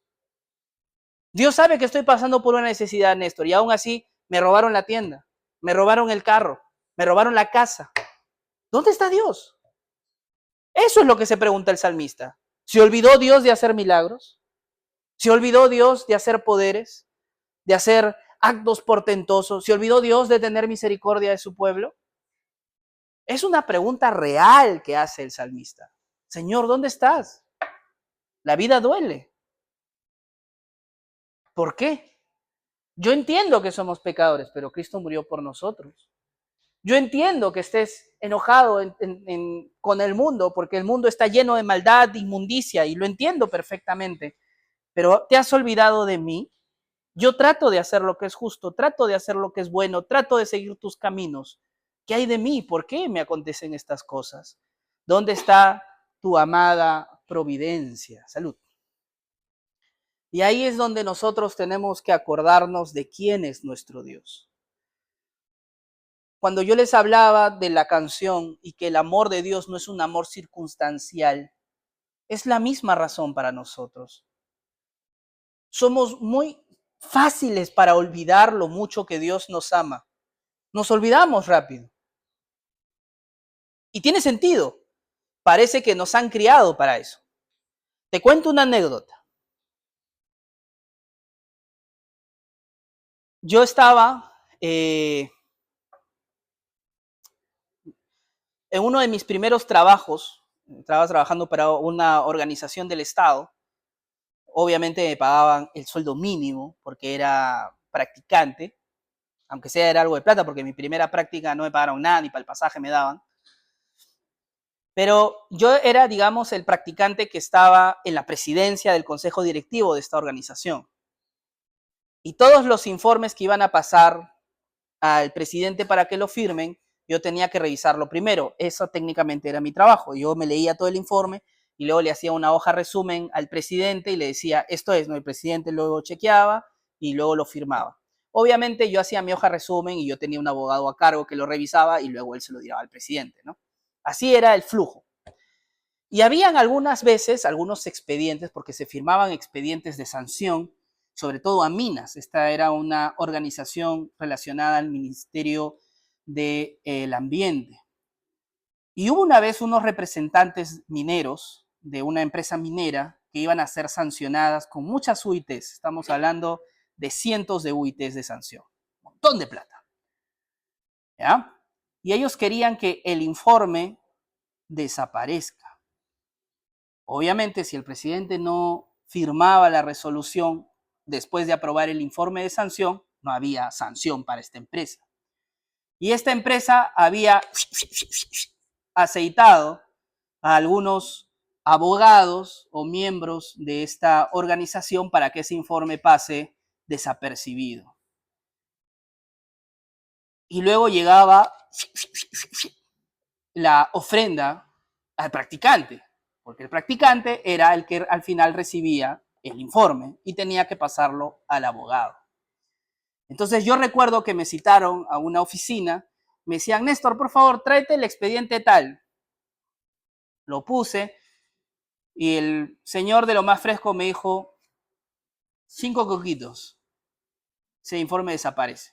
Speaker 1: Dios sabe que estoy pasando por una necesidad, Néstor, y aún así me robaron la tienda, me robaron el carro, me robaron la casa. ¿Dónde está Dios? Eso es lo que se pregunta el salmista. ¿Se olvidó Dios de hacer milagros? ¿Se olvidó Dios de hacer poderes? ¿De hacer actos portentosos? ¿Se olvidó Dios de tener misericordia de su pueblo? Es una pregunta real que hace el salmista. Señor, ¿dónde estás? La vida duele. ¿Por qué? Yo entiendo que somos pecadores, pero Cristo murió por nosotros. Yo entiendo que estés enojado con el mundo, porque el mundo está lleno de maldad, de inmundicia, y lo entiendo perfectamente. Pero ¿te has olvidado de mí? Yo trato de hacer lo que es justo, trato de hacer lo que es bueno, trato de seguir tus caminos. ¿Qué hay de mí? ¿Por qué me acontecen estas cosas? ¿Dónde está tu amada providencia? Salud. Y ahí es donde nosotros tenemos que acordarnos de quién es nuestro Dios. Cuando yo les hablaba de la canción y que el amor de Dios no es un amor circunstancial, es la misma razón para nosotros. Somos muy fáciles para olvidar lo mucho que Dios nos ama. Nos olvidamos rápido. Y tiene sentido. Parece que nos han criado para eso. Te cuento una anécdota. Yo estaba en uno de mis primeros trabajos, estaba trabajando para una organización del Estado. Obviamente me pagaban el sueldo mínimo porque era practicante, aunque sea era algo de plata, porque mi primera práctica no me pagaron nada, ni para el pasaje me daban. Pero yo era, digamos, el practicante que estaba en la presidencia del consejo directivo de esta organización. Y todos los informes que iban a pasar al presidente para que lo firmen, yo tenía que revisarlo primero. Eso técnicamente era mi trabajo. Yo me leía todo el informe y luego le hacía una hoja resumen al presidente y le decía, esto es, ¿no? El presidente luego chequeaba y luego lo firmaba. Obviamente yo hacía mi hoja resumen y yo tenía un abogado a cargo que lo revisaba y luego él se lo diraba al presidente, ¿no? Así era el flujo. Y habían algunas veces, algunos expedientes, porque se firmaban expedientes de sanción, sobre todo a Minas. Esta era una organización relacionada al Ministerio del Ambiente. Y hubo una vez unos representantes mineros de una empresa minera que iban a ser sancionadas con muchas UITs. Estamos hablando de cientos de UITs de sanción. Un montón de plata. ¿Ya? Y ellos querían que el informe desaparezca. Obviamente, si el presidente no firmaba la resolución después de aprobar el informe de sanción, no había sanción para esta empresa. Y esta empresa había aceitado a algunos abogados o miembros de esta organización para que ese informe pase desapercibido. Y luego llegaba la ofrenda al practicante, porque el practicante era el que al final recibía el informe y tenía que pasarlo al abogado. Entonces yo recuerdo que me citaron a una oficina, me decían, Néstor, por favor, tráete el expediente tal. Lo puse y el señor de lo más fresco me dijo, 5 coquitos. ese informe desaparece.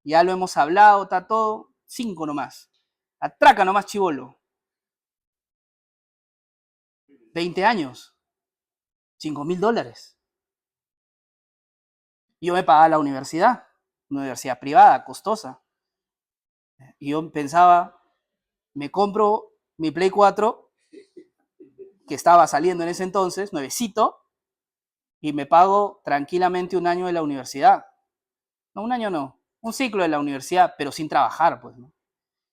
Speaker 1: Ya lo hemos hablado, está todo, 5 nomás. Atraca nomás, chibolo. 20 años, $5,000. Yo me pagaba la universidad, una universidad privada, costosa. Y yo pensaba, me compro mi Play 4, que estaba saliendo en ese entonces, nuevecito, y me pago tranquilamente un año de la universidad. No, un año no, un ciclo de la universidad, pero sin trabajar, pues, ¿no?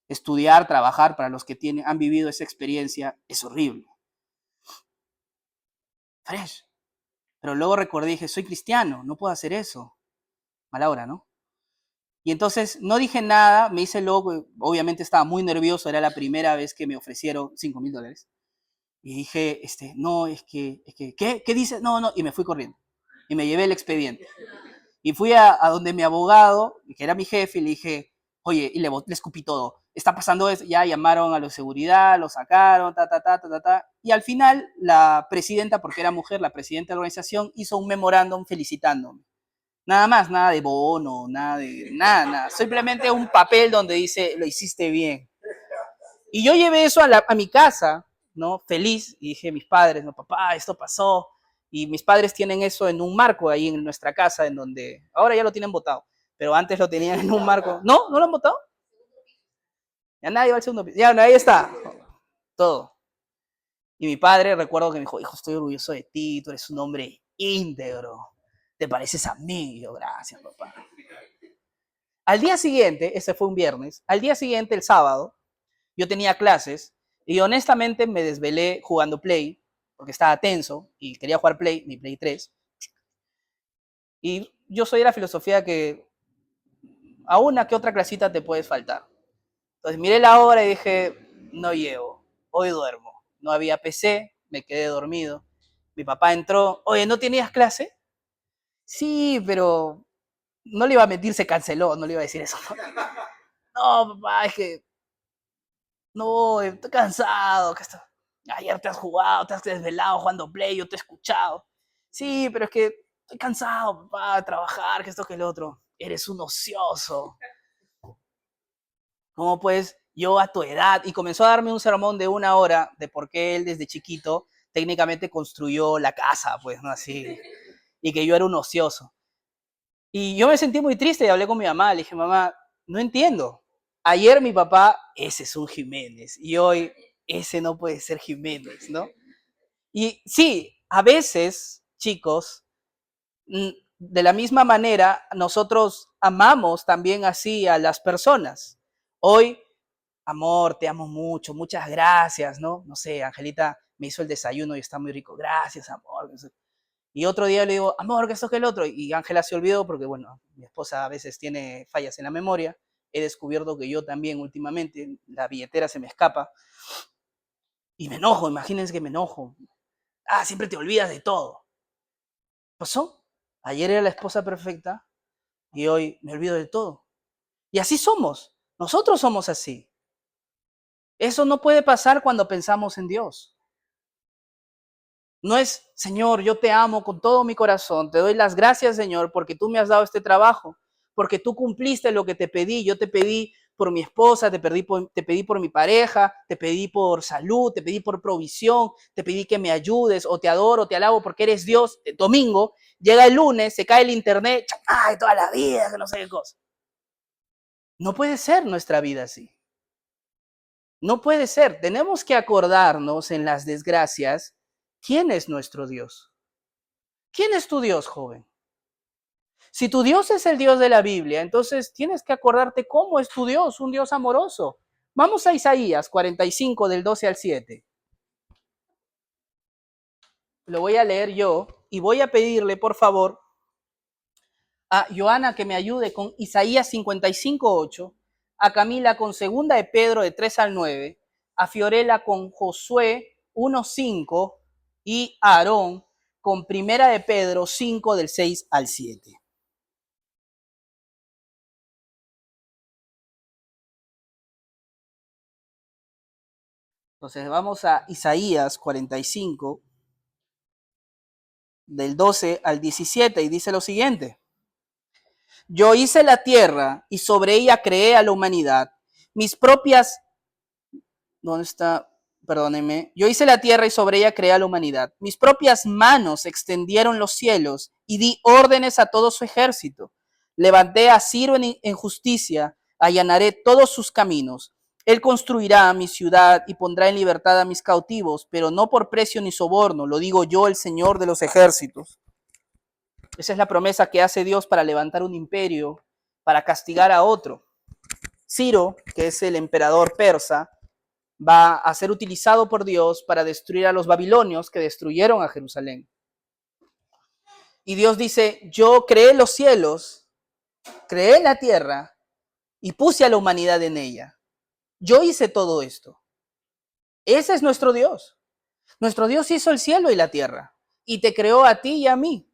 Speaker 1: Estudiar, trabajar, para los que han vivido esa experiencia, es horrible. Fresh. Pero luego recordé, dije, soy cristiano, no puedo hacer eso. Mala hora, ¿no? Y entonces no dije nada, me hice loco, obviamente estaba muy nervioso, era la primera vez que me ofrecieron $5,000. Y dije, no, ¿qué dices? No, no, y me fui corriendo. Y me llevé el expediente. Y fui a donde mi abogado, que era mi jefe, y le dije, oye, y le escupí todo. Está pasando eso, ya llamaron a la seguridad, lo sacaron, Y al final, la presidenta, porque era mujer, la presidenta de la organización, hizo un memorándum felicitándome. Nada más, nada de bono, nada. Simplemente un papel donde dice, lo hiciste bien. Y yo llevé eso a mi casa, ¿no? Feliz, y dije a mis padres, no, papá, esto pasó. Y mis padres tienen eso en un marco ahí en nuestra casa, en donde, ahora ya lo tienen botado, pero antes lo tenían en un marco. ¿No? ¿No lo han botado? Ya nadie va al segundo piso. Ya, no, ahí está. Todo. Y mi padre, recuerdo que me dijo, hijo, estoy orgulloso de ti, tú eres un hombre íntegro. Te pareces a mí. Y yo, gracias, papá. Al día siguiente, ese fue un viernes, al día siguiente, el sábado, yo tenía clases y honestamente me desvelé jugando Play, porque estaba tenso y quería jugar Play, mi Play 3. Y yo soy de la filosofía que a una que otra clasita te puedes faltar. Entonces miré la hora y dije, no llego, hoy duermo. No había PC, me quedé dormido. Mi papá entró, oye, ¿no tenías clase? Sí, pero no le iba a mentir, se canceló, no le iba a decir eso. No, papá, es que no, estoy cansado. Ayer te has jugado, te has desvelado jugando Play, yo te he escuchado. Sí, pero es que estoy cansado, papá, de trabajar, que esto, que el otro. Eres un ocioso. ¿Cómo pues yo a tu edad? Y comenzó a darme un sermón de 1 hora de por qué él desde chiquito técnicamente construyó la casa, pues, ¿no? Así. Y que yo era un ocioso. Y yo me sentí muy triste y hablé con mi mamá. Le dije, mamá, no entiendo. Ayer mi papá, ese es un Jiménez. Y hoy, ese no puede ser Jiménez, ¿no? Y sí, a veces, chicos, de la misma manera, nosotros amamos también así a las personas. Hoy, amor, te amo mucho, muchas gracias, ¿no? No sé, Angelita me hizo el desayuno y está muy rico. Gracias, amor. Y otro día le digo, amor, que esto, que el otro. Y Ángela se olvidó porque, bueno, mi esposa a veces tiene fallas en la memoria. He descubierto que yo también últimamente, la billetera se me escapa. Y me enojo, imagínense que me enojo. Ah, siempre te olvidas de todo. ¿Pasó? Ayer era la esposa perfecta y hoy me olvido de todo. Y así somos. Nosotros somos así. Eso no puede pasar cuando pensamos en Dios. No es, Señor, yo te amo con todo mi corazón, te doy las gracias, Señor, porque tú me has dado este trabajo, porque tú cumpliste lo que te pedí. Yo te pedí por mi esposa, te pedí por mi pareja, te pedí por salud, te pedí por provisión, te pedí que me ayudes, o te adoro, te alabo porque eres Dios. Domingo, llega el lunes, se cae el internet, ay, toda la vida, que no sé qué cosa. No puede ser nuestra vida así. No puede ser. Tenemos que acordarnos en las desgracias quién es nuestro Dios. ¿Quién es tu Dios, joven? Si tu Dios es el Dios de la Biblia, entonces tienes que acordarte cómo es tu Dios, un Dios amoroso. Vamos a Isaías 45 del 12 al 7. Lo voy a leer yo y voy a pedirle, por favor, a Joana que me ayude con Isaías 55, 8, a Camila con Segunda de Pedro de 3 al 9, a Fiorella con Josué 1, 5 y a Aarón con Primera de Pedro 5 del 6 al 7. Entonces vamos a Isaías 45, del 12 al 17, y dice lo siguiente. Yo hice la tierra y sobre ella creé a la humanidad. Mis propias... ¿Dónde está? Perdónenme. Yo hice la tierra y sobre ella creé a la humanidad. Mis propias manos extendieron los cielos y di órdenes a todo su ejército. Levanté a Ciro en justicia, allanaré todos sus caminos. Él construirá mi ciudad y pondrá en libertad a mis cautivos, pero no por precio ni soborno, lo digo yo, el Señor de los ejércitos. Esa es la promesa que hace Dios para levantar un imperio, para castigar a otro. Ciro, que es el emperador persa, va a ser utilizado por Dios para destruir a los babilonios que destruyeron a Jerusalén. Y Dios dice, yo creé los cielos, creé la tierra y puse a la humanidad en ella. Yo hice todo esto. Ese es nuestro Dios. Nuestro Dios hizo el cielo y la tierra y te creó a ti y a mí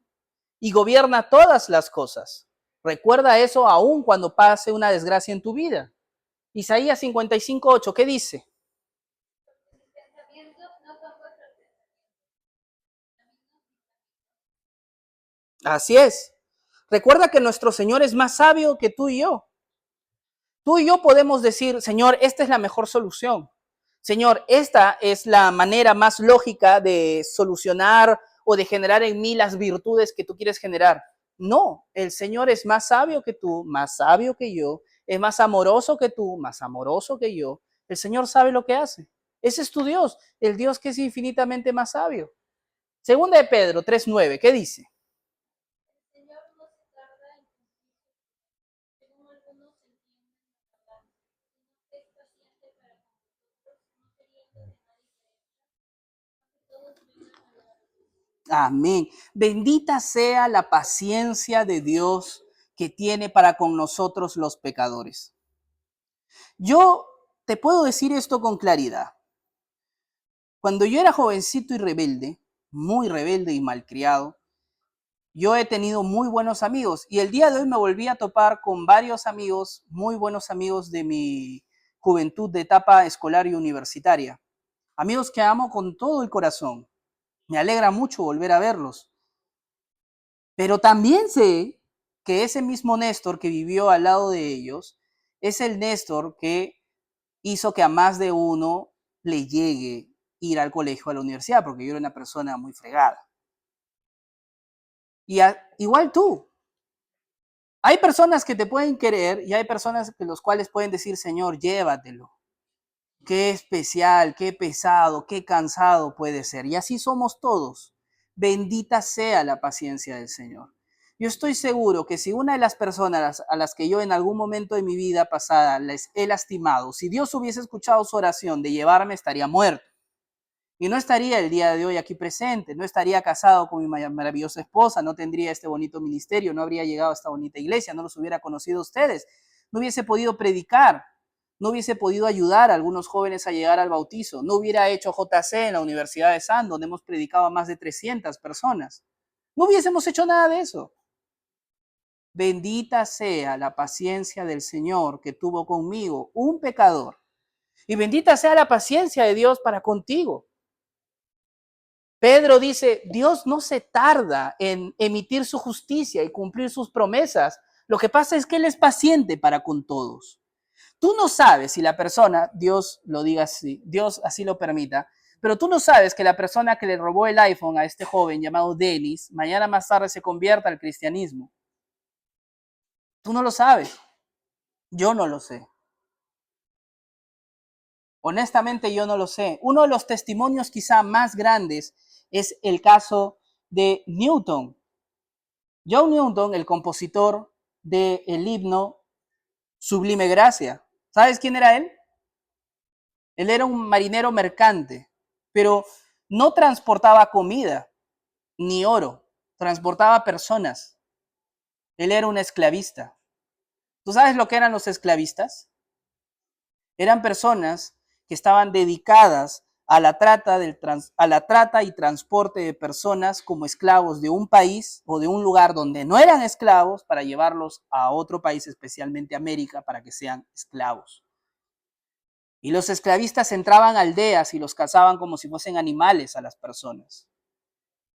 Speaker 1: y gobierna todas las cosas. Recuerda eso aún cuando pase una desgracia en tu vida. Isaías 55:8, ¿qué dice? Así es. Recuerda que nuestro Señor es más sabio que tú y yo. Tú y yo podemos decir, Señor, esta es la mejor solución. Señor, esta es la manera más lógica de solucionar o de generar en mí las virtudes que tú quieres generar. No, el Señor es más sabio que tú, más sabio que yo, es más amoroso que tú, más amoroso que yo. El Señor sabe lo que hace. Ese es tu Dios, el Dios que es infinitamente más sabio. Segunda de Pedro 3:9, ¿qué dice? Amén. Bendita sea la paciencia de Dios que tiene para con nosotros los pecadores. Yo te puedo decir esto con claridad. Cuando yo era jovencito y rebelde, muy rebelde y malcriado, yo he tenido muy buenos amigos y el día de hoy me volví a topar con varios amigos, muy buenos amigos de mi juventud de etapa escolar y universitaria. Amigos que amo con todo el corazón. Me alegra mucho volver a verlos. Pero también sé que ese mismo Néstor que vivió al lado de ellos es el Néstor que hizo que a más de uno le llegue ir al colegio, a la universidad, porque yo era una persona muy fregada. Y igual tú. Hay personas que te pueden querer y hay personas que los cuales pueden decir, Señor, llévatelo. Qué especial, qué pesado, qué cansado puede ser. Y así somos todos. Bendita sea la paciencia del Señor. Yo estoy seguro que si una de las personas a las que yo en algún momento de mi vida pasada les he lastimado, si Dios hubiese escuchado su oración de llevarme, estaría muerto. Y no estaría el día de hoy aquí presente, no estaría casado con mi maravillosa esposa, no tendría este bonito ministerio, no habría llegado a esta bonita iglesia, no los hubiera conocido a ustedes, no hubiese podido predicar, no hubiese podido ayudar a algunos jóvenes a llegar al bautizo, no hubiera hecho JC en la Universidad de San, donde hemos predicado a más de 300 personas. No hubiésemos hecho nada de eso. Bendita sea la paciencia del Señor que tuvo conmigo, un pecador. Y bendita sea la paciencia de Dios para contigo. Pedro dice, Dios no se tarda en emitir su justicia y cumplir sus promesas. Lo que pasa es que Él es paciente para con todos. Tú no sabes si la persona, Dios lo diga así, Dios así lo permita, pero tú no sabes que la persona que le robó el iPhone a este joven llamado Dennis, mañana más tarde se convierta al cristianismo. Tú no lo sabes. Yo no lo sé. Honestamente, yo no lo sé. Uno de los testimonios quizá más grandes es el caso de Newton. John Newton, el compositor del himno Sublime Gracia. ¿Sabes quién era él? Él era un marinero mercante, pero no transportaba comida ni oro, transportaba personas. Él era un esclavista. ¿Tú sabes lo que eran los esclavistas? Eran personas que estaban dedicadas a la trata y transporte de personas como esclavos de un país o de un lugar donde no eran esclavos para llevarlos a otro país, especialmente América, para que sean esclavos. Y los esclavistas entraban a aldeas y los cazaban como si fuesen animales a las personas.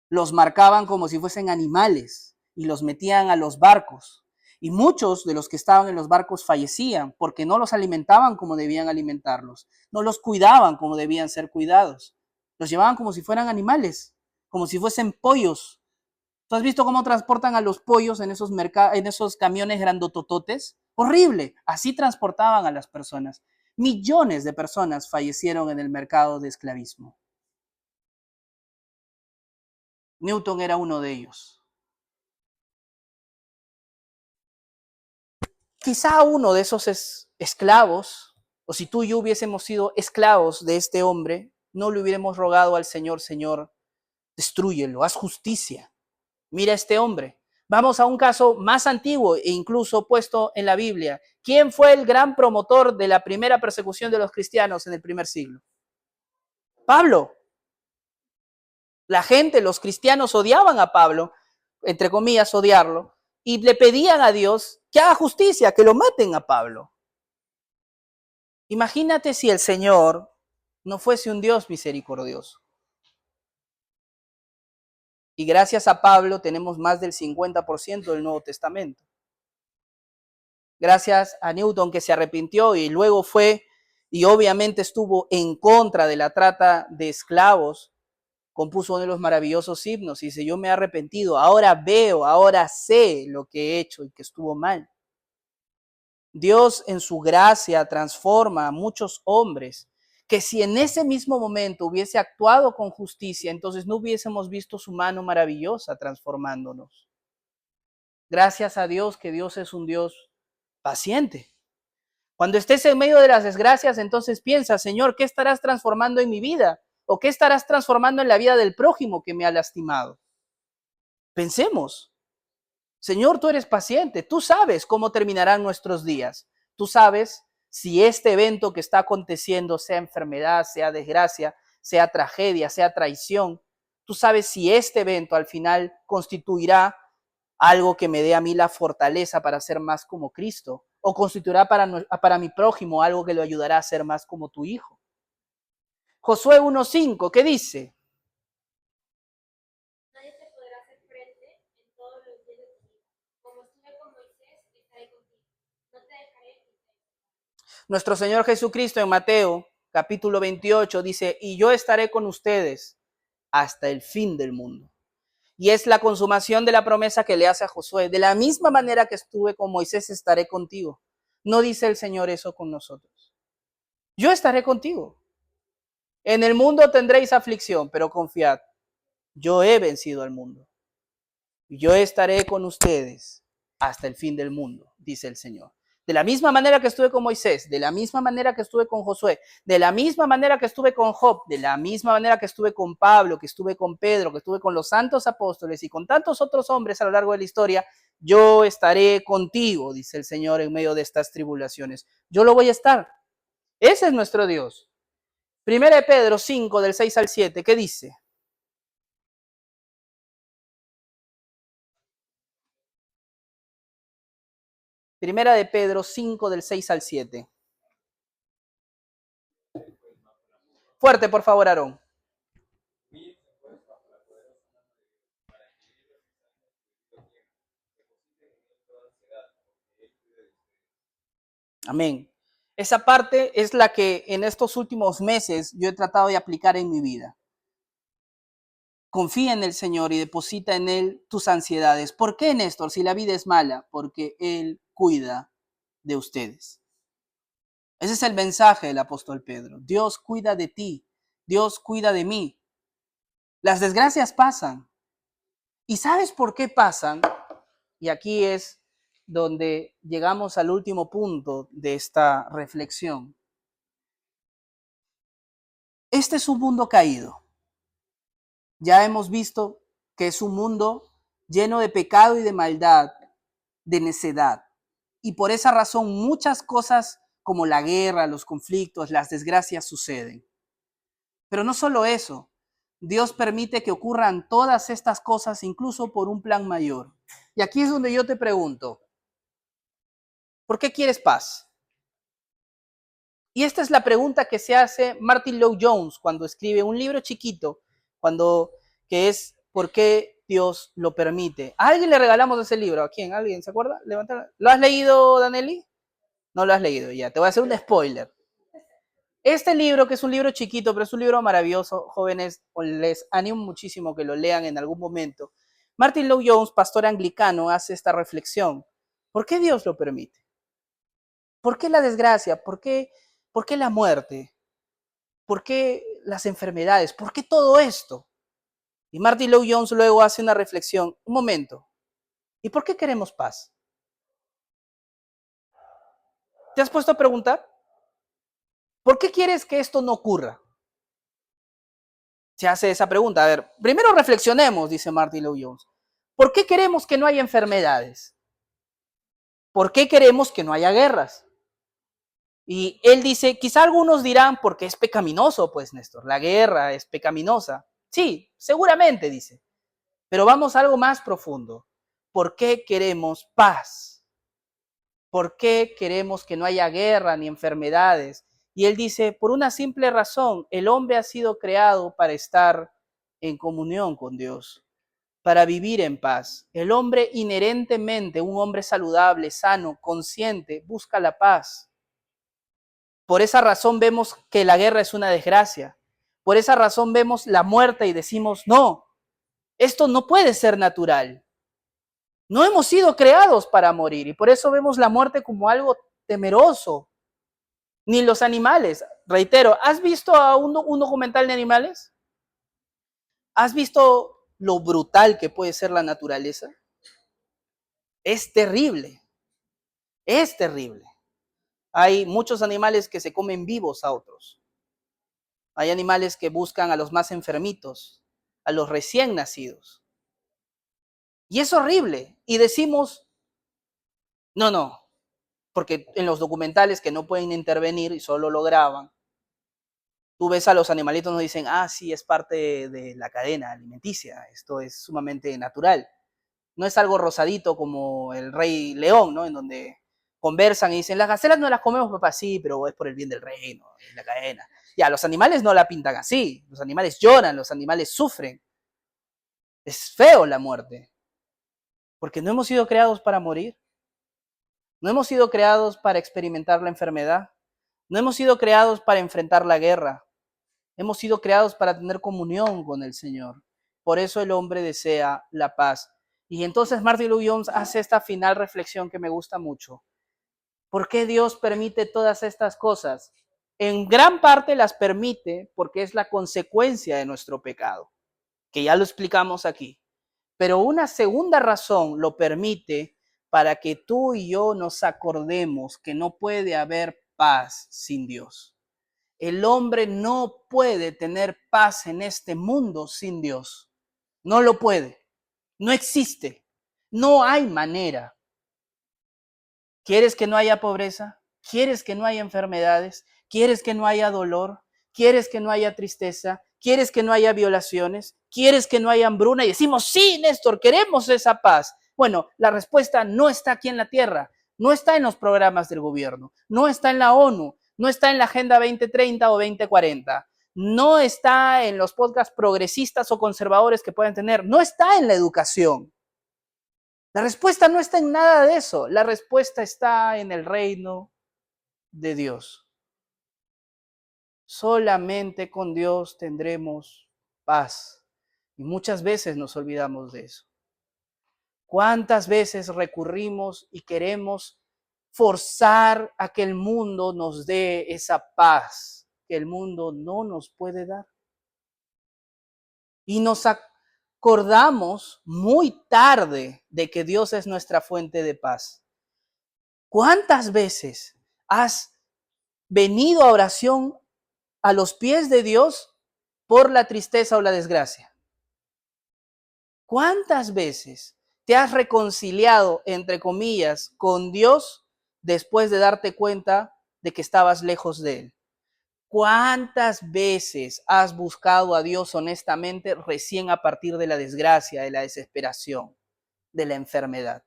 Speaker 1: Los marcaban como si fuesen animales y los metían a los barcos. Y muchos de los que estaban en los barcos fallecían porque no los alimentaban como debían alimentarlos, no los cuidaban como debían ser cuidados. Los llevaban como si fueran animales, como si fuesen pollos. ¿Tú has visto cómo transportan a los pollos en esos camiones grandotototes? Horrible. Así transportaban a las personas. Millones de personas fallecieron en el mercado de esclavismo. Newton era uno de ellos. Quizá uno de esos esclavos, o si tú y yo hubiésemos sido esclavos de este hombre, no le hubiéramos rogado al Señor, Señor, destrúyelo, haz justicia. Mira a este hombre. Vamos a un caso más antiguo e incluso puesto en la Biblia. ¿Quién fue el gran promotor de la primera persecución de los cristianos en el primer siglo? Pablo. La gente, los cristianos odiaban a Pablo, entre comillas, odiarlo, y le pedían a Dios que haga justicia, que lo maten a Pablo. Imagínate si el Señor no fuese un Dios misericordioso. Y gracias a Pablo tenemos más del 50% del Nuevo Testamento. Gracias a Newton que se arrepintió y luego fue y obviamente estuvo en contra de la trata de esclavos, compuso uno de los maravillosos himnos y dice, yo me he arrepentido, ahora veo, ahora sé lo que he hecho y que estuvo mal. Dios en su gracia transforma a muchos hombres que si en ese mismo momento hubiese actuado con justicia, entonces no hubiésemos visto su mano maravillosa transformándonos. Gracias a Dios que Dios es un Dios paciente. Cuando estés en medio de las desgracias, entonces piensa, Señor, ¿qué estarás transformando en mi vida? ¿O qué estarás transformando en la vida del prójimo que me ha lastimado? Pensemos. Señor, tú eres paciente, tú sabes cómo terminarán nuestros días. Tú sabes si este evento que está aconteciendo, sea enfermedad, sea desgracia, sea tragedia, sea traición, tú sabes si este evento al final constituirá algo que me dé a mí la fortaleza para ser más como Cristo, o constituirá para mi prójimo algo que lo ayudará a ser más como tu hijo. Josué 1:5, ¿qué dice?
Speaker 3: Nadie te podrá hacer frente en todos los días de tu vida. Como estuve con Moisés, estaré contigo. No te dejaré.
Speaker 1: Nuestro Señor Jesucristo en Mateo capítulo 28 dice, y yo estaré con ustedes hasta el fin del mundo. Y es la consumación de la promesa que le hace a Josué. De la misma manera que estuve con Moisés, estaré contigo. ¿No dice el Señor eso con nosotros? Yo estaré contigo. En el mundo tendréis aflicción, pero confiad, yo he vencido al mundo. Yo estaré con ustedes hasta el fin del mundo, dice el Señor. De la misma manera que estuve con Moisés, de la misma manera que estuve con Josué, de la misma manera que estuve con Job, de la misma manera que estuve con Pablo, que estuve con Pedro, que estuve con los santos apóstoles y con tantos otros hombres a lo largo de la historia, yo estaré contigo, dice el Señor, en medio de estas tribulaciones. Yo lo voy a estar. Ese es nuestro Dios. Primera de Pedro 5, del 6 al 7, ¿qué dice? Primera de Pedro 5, del 6 al 7. Fuerte, por favor, Aarón. Amén. Esa parte es la que en estos últimos meses yo he tratado de aplicar en mi vida. Confía en el Señor y deposita en Él tus ansiedades. ¿Por qué, Néstor? Si la vida es mala, porque Él cuida de ustedes. Ese es el mensaje del apóstol Pedro. Dios cuida de ti. Dios cuida de mí. Las desgracias pasan. ¿Y sabes por qué pasan? Y aquí es donde llegamos al último punto de esta reflexión. Este es un mundo caído. Ya hemos visto que es un mundo lleno de pecado y de maldad, de necedad. Y por esa razón muchas cosas como la guerra, los conflictos, las desgracias suceden. Pero no solo eso, Dios permite que ocurran todas estas cosas incluso por un plan mayor. Y aquí es donde yo te pregunto, ¿por qué quieres paz? Y esta es la pregunta que se hace Martin Lloyd-Jones cuando escribe un libro chiquito, que es ¿por qué Dios lo permite? ¿A alguien le regalamos ese libro? ¿A quién? ¿Alguien se acuerda? Levanta. ¿Lo has leído, Daneli? No lo has leído, ya. Te voy a hacer un spoiler. Este libro, que es un libro chiquito, pero es un libro maravilloso, jóvenes, les animo muchísimo que lo lean en algún momento. Martin Lloyd-Jones, pastor anglicano, hace esta reflexión. ¿Por qué Dios lo permite? ¿Por qué la desgracia? ¿Por qué la muerte? ¿Por qué las enfermedades? ¿Por qué todo esto? Y Martin Lloyd-Jones luego hace una reflexión. Un momento. ¿Y por qué queremos paz? ¿Te has puesto a preguntar? ¿Por qué quieres que esto no ocurra? Se hace esa pregunta. A ver, primero reflexionemos, dice Martin Lloyd-Jones. ¿Por qué queremos que no haya enfermedades? ¿Por qué queremos que no haya guerras? Y él dice, quizá algunos dirán, porque es pecaminoso, pues, Néstor, la guerra es pecaminosa. Sí, seguramente, dice. Pero vamos a algo más profundo. ¿Por qué queremos paz? ¿Por qué queremos que no haya guerra ni enfermedades? Y él dice, por una simple razón, el hombre ha sido creado para estar en comunión con Dios, para vivir en paz. El hombre inherentemente, un hombre saludable, sano, consciente, busca la paz. Por esa razón vemos que la guerra es una desgracia. Por esa razón vemos la muerte y decimos, no, esto no puede ser natural. No hemos sido creados para morir y por eso vemos la muerte como algo temeroso. Ni los animales. Reitero, ¿has visto a un documental de animales? ¿Has visto lo brutal que puede ser la naturaleza? Es terrible. Es terrible. Hay muchos animales que se comen vivos a otros. Hay animales que buscan a los más enfermitos, a los recién nacidos. Y es horrible. Y decimos, no, porque en los documentales que no pueden intervenir y solo lo graban, tú ves a los animalitos y nos dicen, sí, es parte de la cadena alimenticia, esto es sumamente natural. No es algo rosadito como el Rey León, ¿no? En donde conversan y dicen, las gacelas no las comemos, papá, sí, pero es por el bien del reino, es la cadena. Ya, los animales no la pintan así, los animales lloran, los animales sufren. Es feo la muerte, porque no hemos sido creados para morir, no hemos sido creados para experimentar la enfermedad, no hemos sido creados para enfrentar la guerra, hemos sido creados para tener comunión con el Señor. Por eso el hombre desea la paz. Y entonces Martin Lloyd-Jones hace esta final reflexión que me gusta mucho. ¿Por qué Dios permite todas estas cosas? En gran parte las permite porque es la consecuencia de nuestro pecado, que ya lo explicamos aquí. Pero una segunda razón lo permite para que tú y yo nos acordemos que no puede haber paz sin Dios. El hombre no puede tener paz en este mundo sin Dios. No lo puede. No existe. No hay manera. ¿Quieres que no haya pobreza? ¿Quieres que no haya enfermedades? ¿Quieres que no haya dolor? ¿Quieres que no haya tristeza? ¿Quieres que no haya violaciones? ¿Quieres que no haya hambruna? Y decimos, sí, Néstor, queremos esa paz. Bueno, la respuesta no está aquí en la tierra, no está en los programas del gobierno, no está en la ONU, no está en la Agenda 2030 o 2040, no está en los podcasts progresistas o conservadores que puedan tener, no está en la educación. La respuesta no está en nada de eso. La respuesta está en el reino de Dios. Solamente con Dios tendremos paz. Y muchas veces nos olvidamos de eso. ¿Cuántas veces recurrimos y queremos forzar a que el mundo nos dé esa paz que el mundo no nos puede dar? Y nos acordamos muy tarde de que Dios es nuestra fuente de paz. ¿Cuántas veces has venido a oración a los pies de Dios por la tristeza o la desgracia? ¿Cuántas veces te has reconciliado, entre comillas, con Dios después de darte cuenta de que estabas lejos de Él? ¿Cuántas veces has buscado a Dios honestamente recién a partir de la desgracia, de la desesperación, de la enfermedad?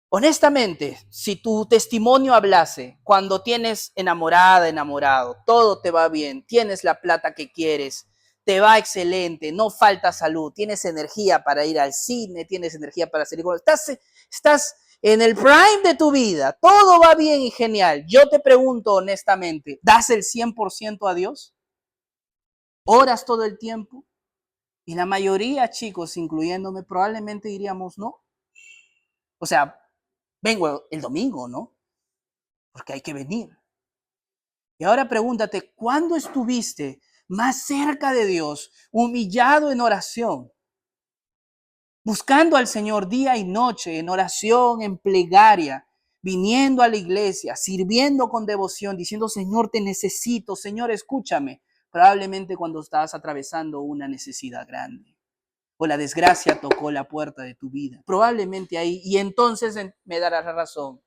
Speaker 1: Honestamente, si tu testimonio hablase, cuando tienes enamorada, enamorado, todo te va bien, tienes la plata que quieres, te va excelente, no falta salud, tienes energía para ir al cine, tienes energía para salir, estás en el prime de tu vida, todo va bien y genial. Yo te pregunto honestamente, ¿das el 100% a Dios? ¿Oras todo el tiempo? Y la mayoría, chicos, incluyéndome, probablemente diríamos no. O sea, vengo el domingo, ¿no? Porque hay que venir. Y ahora pregúntate, ¿cuándo estuviste más cerca de Dios, humillado en oración, buscando al Señor día y noche, en oración, en plegaria, viniendo a la iglesia, sirviendo con devoción, diciendo, Señor, te necesito, Señor, escúchame? Probablemente cuando estabas atravesando una necesidad grande o la desgracia tocó la puerta de tu vida. Probablemente ahí, y entonces me darás la razón.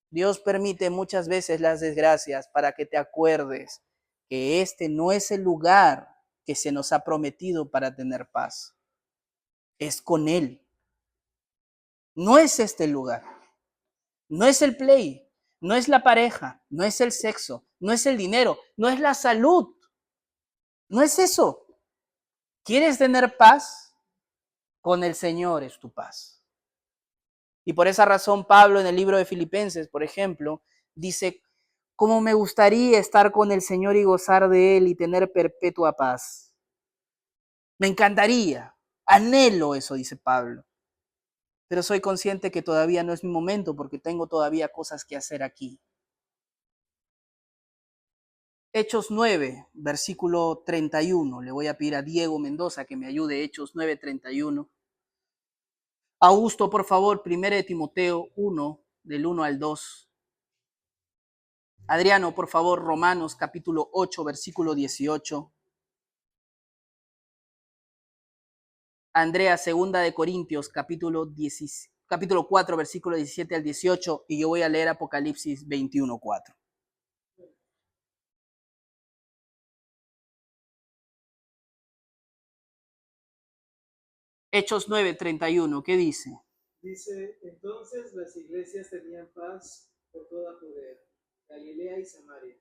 Speaker 1: Dios permite muchas veces las desgracias para que te acuerdes que este no es el lugar que se nos ha prometido para tener paz. Es con Él. No es este el lugar. No es el play. No es la pareja. No es el sexo. No es el dinero. No es la salud. No es eso. ¿Quieres tener paz? Con el Señor es tu paz. Y por esa razón Pablo en el libro de Filipenses, por ejemplo, dice, cómo me gustaría estar con el Señor y gozar de Él y tener perpetua paz. Me encantaría, anhelo eso, dice Pablo. Pero soy consciente que todavía no es mi momento porque tengo todavía cosas que hacer aquí. Hechos 9, versículo 31. Le voy a pedir a Diego Mendoza que me ayude. Hechos 9, 31. Augusto, por favor, 1 Timoteo 1, del 1 al 2. Adriano, por favor, Romanos capítulo 8, versículo 18. Andrea, segunda de Corintios, capítulo 4, versículo 17 al 18, y yo voy a leer Apocalipsis 21, 4. Hechos 9, 31, ¿qué dice?
Speaker 5: Dice, entonces las iglesias tenían paz por toda Judea, Galilea y Samaria,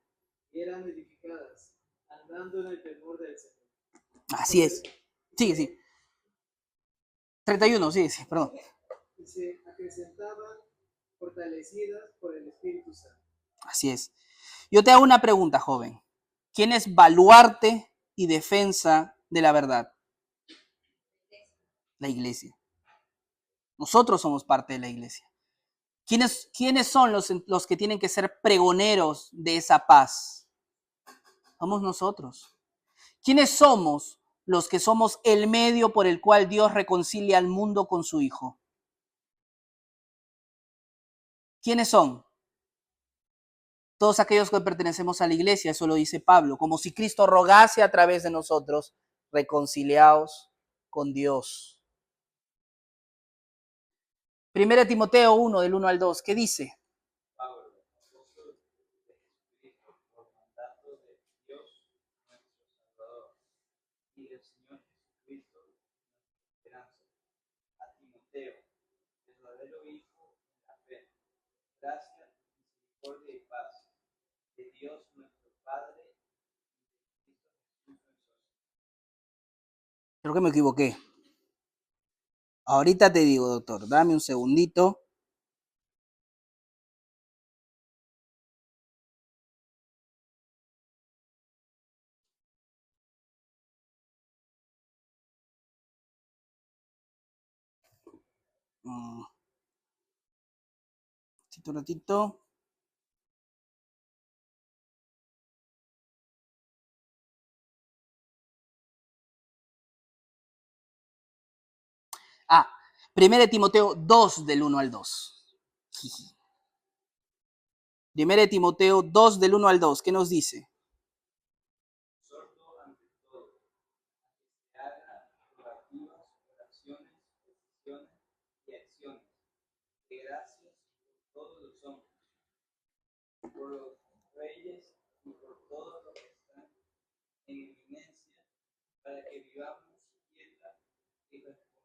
Speaker 5: y eran edificadas, andando en el temor del Señor.
Speaker 1: Así es. Sí. 31, sí, perdón.
Speaker 5: Y se acrecentaban fortalecidas por el Espíritu Santo.
Speaker 1: Así es. Yo te hago una pregunta, joven. ¿Quién es baluarte y defensa de la verdad? La iglesia. Nosotros somos parte de la iglesia. ¿Quiénes son los que tienen que ser pregoneros de esa paz? Somos nosotros. ¿Quiénes somos los que somos el medio por el cual Dios reconcilia al mundo con su Hijo? ¿Quiénes son? Todos aquellos que pertenecemos a la iglesia, eso lo dice Pablo, como si Cristo rogase a través de nosotros, reconciliaos con Dios. 1 Timoteo 1, del 1 al 2, ¿qué dice?
Speaker 4: Pablo, apóstol de Jesucristo, por mandato de Dios, nuestro Salvador, y del Señor Jesucristo, nuestra esperanza. A Timoteo, verdadero hijo en la fe, gracia, misericordia y paz, de Dios nuestro Padre y de Cristo Jesús nuestro Señor.
Speaker 1: Creo que me equivoqué. Ahorita te digo, doctor, dame un segundito. Un ratito. Ah, 1 Timoteo 2, del 1 al 2. 1 Timoteo 2, del 1 al 2, ¿qué nos dice?
Speaker 4: Sordo ante todo, a que se haga rogativas, oraciones, peticiones y acciones de gracias por todos los hombres, por los reyes y por todos los que están en eminencia, para que vivamos quieta y responsadamente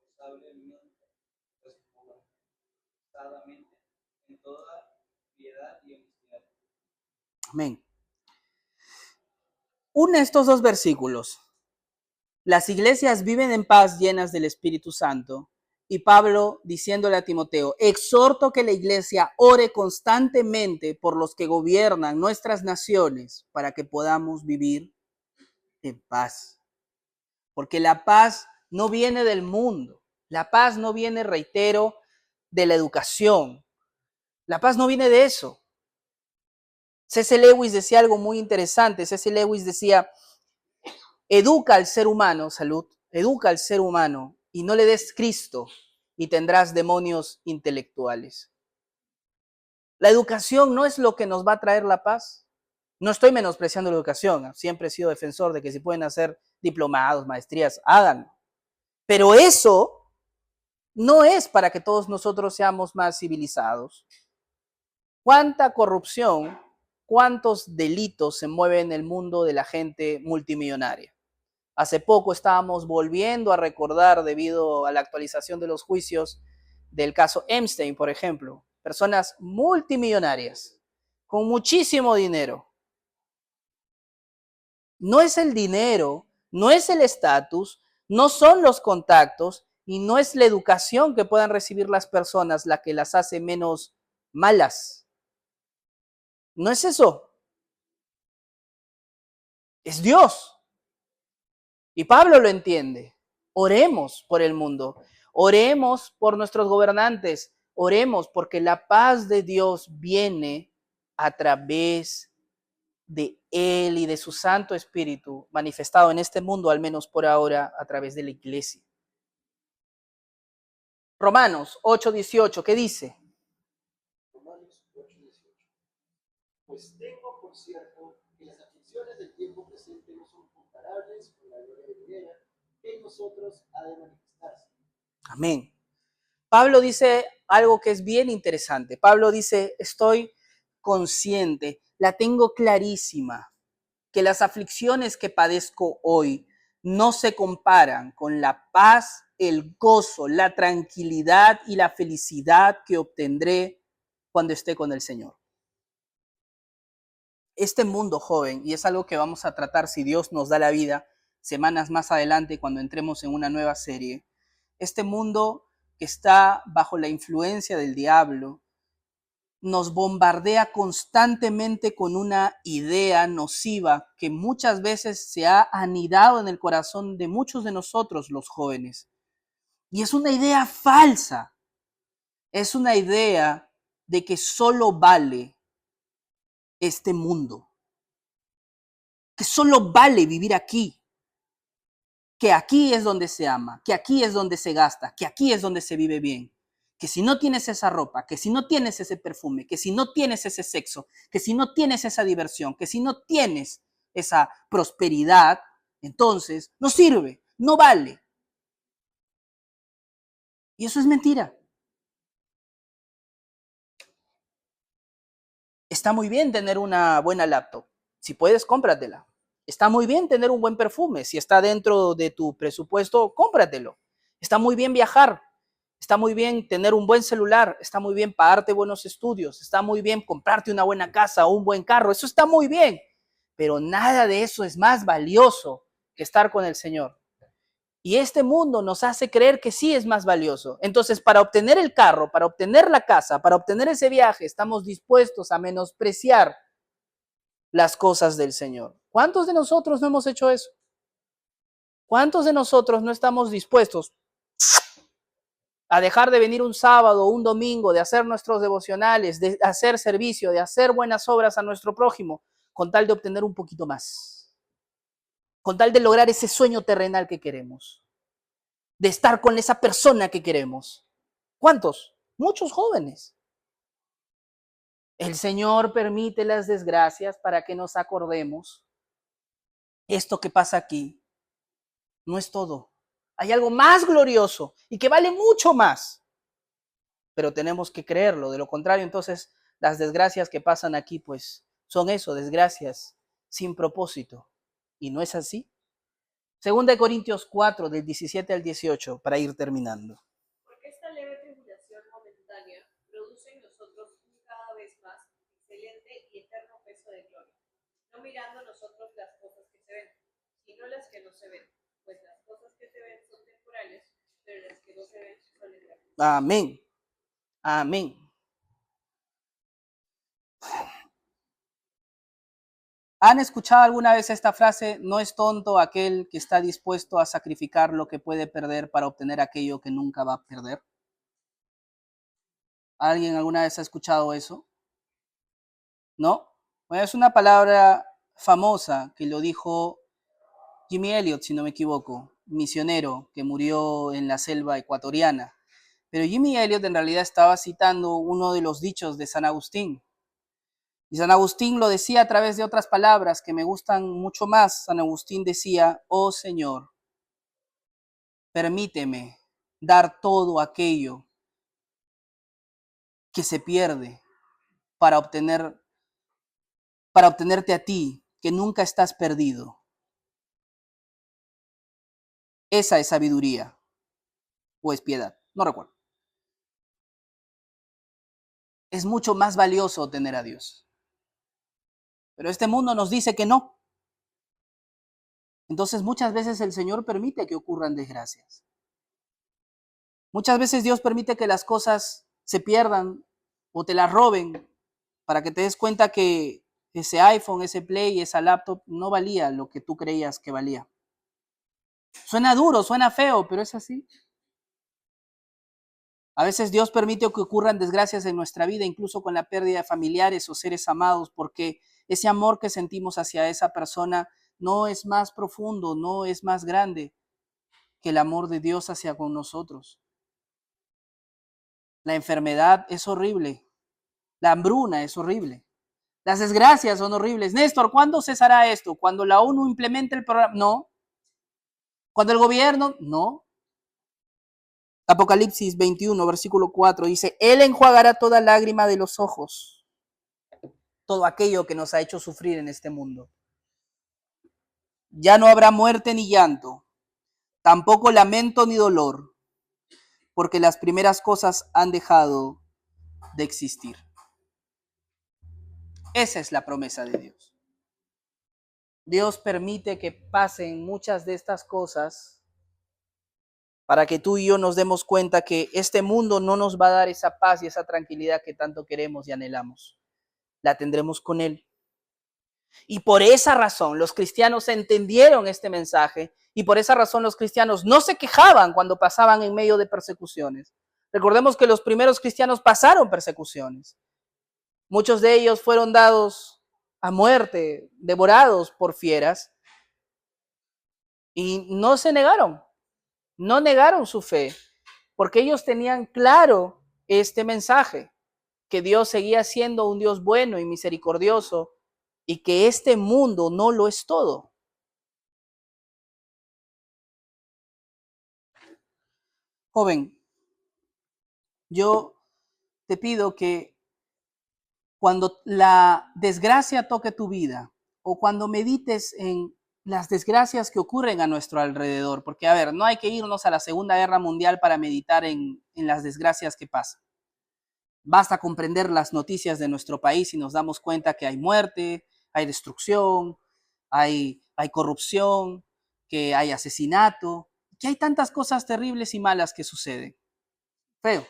Speaker 4: en toda piedad y honestidad.
Speaker 1: Amén. Une estos dos versículos. Las iglesias viven en paz llenas del Espíritu Santo. Y Pablo diciéndole a Timoteo, exhorto que la iglesia ore constantemente por los que gobiernan nuestras naciones para que podamos vivir en paz. Porque la paz no viene del mundo. La paz no viene, reitero, de la educación. La paz no viene de eso. C.S. Lewis decía algo muy interesante. C.S. Lewis decía, educa al ser humano, salud, educa al ser humano y no le des Cristo y tendrás demonios intelectuales. La educación no es lo que nos va a traer la paz. No estoy menospreciando la educación, siempre he sido defensor de que si pueden hacer diplomados, maestrías, háganlo. Pero eso no es para que todos nosotros seamos más civilizados. ¿Cuánta corrupción, cuántos delitos se mueven en el mundo de la gente multimillonaria? Hace poco estábamos volviendo a recordar, debido a la actualización de los juicios del caso Epstein, por ejemplo, personas multimillonarias, con muchísimo dinero. No es el dinero, no es el estatus, no son los contactos y no es la educación que puedan recibir las personas la que las hace menos malas. No es eso. Es Dios. Y Pablo lo entiende. Oremos por el mundo. Oremos por nuestros gobernantes. Oremos porque la paz de Dios viene a través de Él y de su Santo Espíritu manifestado en este mundo, al menos por ahora, a través de la iglesia. Romanos 8:18, ¿qué dice?
Speaker 6: Romanos 8:18. Pues tengo por cierto que las aflicciones del tiempo presente no son comparables con la gloria venidera que en nosotros ha de manifestarse.
Speaker 1: Amén. Pablo dice algo que es bien interesante. Pablo dice, estoy consciente, la tengo clarísima, que las aflicciones que padezco hoy no se comparan con la paz, el gozo, la tranquilidad y la felicidad que obtendré cuando esté con el Señor. Este mundo, joven, y es algo que vamos a tratar si Dios nos da la vida semanas más adelante cuando entremos en una nueva serie, este mundo que está bajo la influencia del diablo nos bombardea constantemente con una idea nociva que muchas veces se ha anidado en el corazón de muchos de nosotros, los jóvenes. Y es una idea falsa. Es una idea de que solo vale este mundo, que solo vale vivir aquí, que aquí es donde se ama, que aquí es donde se gasta, que aquí es donde se vive bien. Que si no tienes esa ropa, que si no tienes ese perfume, que si no tienes ese sexo, que si no tienes esa diversión, que si no tienes esa prosperidad, entonces no sirve, no vale. Y eso es mentira. Está muy bien tener una buena laptop. Si puedes, cómpratela. Está muy bien tener un buen perfume. Si está dentro de tu presupuesto, cómpratelo. Está muy bien viajar. Está muy bien tener un buen celular. Está muy bien pagarte buenos estudios. Está muy bien comprarte una buena casa o un buen carro. Eso está muy bien. Pero nada de eso es más valioso que estar con el Señor. Y este mundo nos hace creer que sí es más valioso. Entonces, para obtener el carro, para obtener la casa, para obtener ese viaje, estamos dispuestos a menospreciar las cosas del Señor. ¿Cuántos de nosotros no hemos hecho eso? ¿Cuántos de nosotros no estamos dispuestos a dejar de venir un sábado o un domingo, de hacer nuestros devocionales, de hacer servicio, de hacer buenas obras a nuestro prójimo, con tal de obtener un poquito más? Con tal de lograr ese sueño terrenal que queremos, de estar con esa persona que queremos. ¿Cuántos? Muchos jóvenes. El Señor permite las desgracias para que nos acordemos. Esto que pasa aquí no es todo. Hay algo más glorioso y que vale mucho más. Pero tenemos que creerlo. De lo contrario, entonces, las desgracias que pasan aquí, pues, son eso, desgracias sin propósito. ¿Y no es así? 2 Corintios 4, del 17 al 18, para ir terminando.
Speaker 3: Porque esta leve tribulación momentánea produce en nosotros un cada vez más excelente y eterno peso de gloria, no mirando nosotros las cosas que se ven, sino las que no se ven.
Speaker 7: pues las cosas que se ven son temporales, pero las que no se ven son eternas.
Speaker 1: Amén. Amén. ¿Han escuchado alguna vez esta frase? No es tonto aquel que está dispuesto a sacrificar lo que puede perder para obtener aquello que nunca va a perder. ¿Alguien alguna vez ha escuchado eso? ¿No? Bueno, es una palabra famosa que lo dijo Jimmy Elliot, si no me equivoco, misionero que murió en la selva ecuatoriana. Pero Jimmy Elliot en realidad estaba citando uno de los dichos de San Agustín. Y San Agustín lo decía a través de otras palabras que me gustan mucho más. San Agustín decía, oh Señor, permíteme dar todo aquello que se pierde para obtenerte a ti, que nunca estás perdido. Esa es sabiduría o es piedad, no recuerdo. Es mucho más valioso tener a Dios. Pero este mundo nos dice que no. Entonces muchas veces el Señor permite que ocurran desgracias. Muchas veces Dios permite que las cosas se pierdan o te las roben para que te des cuenta que ese iPhone, ese Play, esa laptop no valía lo que tú creías que valía. Suena duro, suena feo, pero es así. A veces Dios permite que ocurran desgracias en nuestra vida, incluso con la pérdida de familiares o seres amados, porque ese amor que sentimos hacia esa persona no es más profundo, no es más grande que el amor de Dios hacia con nosotros. La enfermedad es horrible, la hambruna es horrible, las desgracias son horribles. Néstor, ¿cuándo cesará esto? ¿Cuando la ONU implemente el programa? No. ¿Cuando el gobierno? No. Apocalipsis 21, versículo 4 dice, Él enjuagará toda lágrima de los ojos, todo aquello que nos ha hecho sufrir en este mundo. Ya no habrá muerte ni llanto, tampoco lamento ni dolor, porque las primeras cosas han dejado de existir. Esa es la promesa de Dios. Dios permite que pasen muchas de estas cosas para que tú y yo nos demos cuenta que este mundo no nos va a dar esa paz y esa tranquilidad que tanto queremos y anhelamos. La tendremos con Él. Y por esa razón los cristianos entendieron este mensaje y por esa razón los cristianos no se quejaban cuando pasaban en medio de persecuciones. Recordemos que los primeros cristianos pasaron persecuciones. Muchos de ellos fueron dados a muerte, devorados por fieras y no se negaron, no negaron su fe, porque ellos tenían claro este mensaje, que Dios seguía siendo un Dios bueno y misericordioso y que este mundo no lo es todo. Joven, yo te pido que cuando la desgracia toque tu vida o cuando medites en las desgracias que ocurren a nuestro alrededor, porque a ver, no hay que irnos a la Segunda Guerra Mundial para meditar en las desgracias que pasan. Basta comprender las noticias de nuestro país y nos damos cuenta que hay muerte, hay destrucción, hay corrupción, que hay asesinato, que hay tantas cosas terribles y malas que suceden. Feo.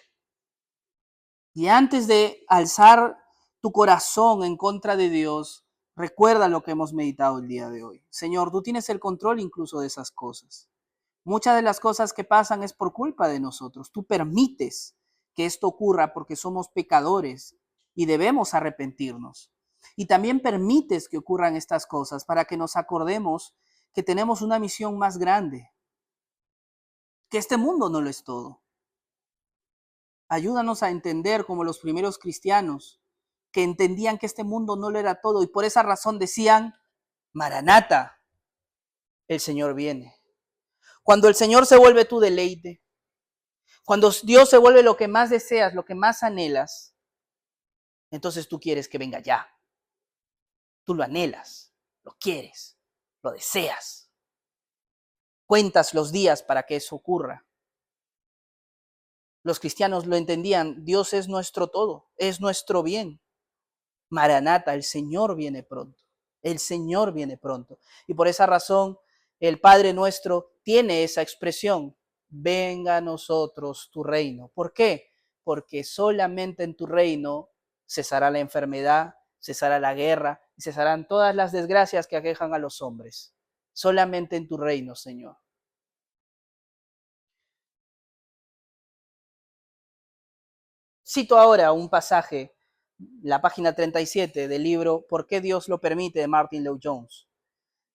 Speaker 1: Y antes de alzar tu corazón en contra de Dios, recuerda lo que hemos meditado el día de hoy. Señor, tú tienes el control incluso de esas cosas. Muchas de las cosas que pasan es por culpa de nosotros. Tú permites que esto ocurra porque somos pecadores y debemos arrepentirnos. Y también permites que ocurran estas cosas para que nos acordemos que tenemos una misión más grande, que este mundo no lo es todo. Ayúdanos a entender como los primeros cristianos, que entendían que este mundo no lo era todo y por esa razón decían, Maranata, el Señor viene. Cuando el Señor se vuelve tu deleite, cuando Dios se vuelve lo que más deseas, lo que más anhelas, entonces tú quieres que venga ya. Tú lo anhelas, lo quieres, lo deseas. Cuentas los días para que eso ocurra. Los cristianos lo entendían, Dios es nuestro todo, es nuestro bien. Maranata, el Señor viene pronto, el Señor viene pronto. Y por esa razón El Padre Nuestro tiene esa expresión. Venga a nosotros tu reino. ¿Por qué? Porque solamente en tu reino cesará la enfermedad, cesará la guerra y cesarán todas las desgracias que aquejan a los hombres. Solamente en tu reino, Señor. Cito ahora un pasaje, la página 37 del libro ¿Por qué Dios lo permite? De Martin Lloyd-Jones.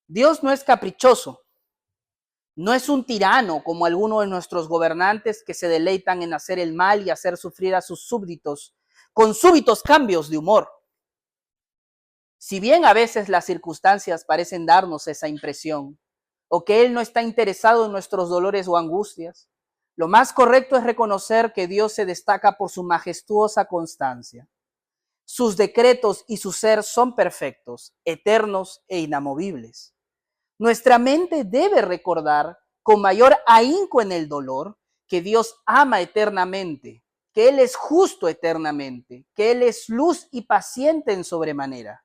Speaker 1: Dios no es caprichoso, no es un tirano como algunos de nuestros gobernantes que se deleitan en hacer el mal y hacer sufrir a sus súbditos con súbitos cambios de humor. Si bien a veces las circunstancias parecen darnos esa impresión, o que Él no está interesado en nuestros dolores o angustias, lo más correcto es reconocer que Dios se destaca por su majestuosa constancia. Sus decretos y su ser son perfectos, eternos e inamovibles. Nuestra mente debe recordar con mayor ahínco en el dolor que Dios ama eternamente, que Él es justo eternamente, que Él es luz y paciente en sobremanera.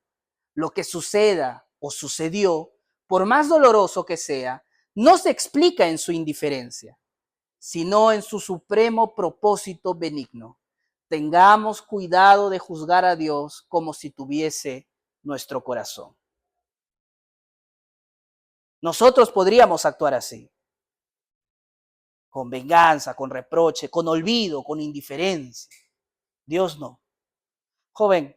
Speaker 1: Lo que suceda o sucedió, por más doloroso que sea, no se explica en su indiferencia, sino en su supremo propósito benigno. Tengamos cuidado de juzgar a Dios como si tuviese nuestro corazón. Nosotros podríamos actuar así, con venganza, con reproche, con olvido, con indiferencia. Dios no. Joven,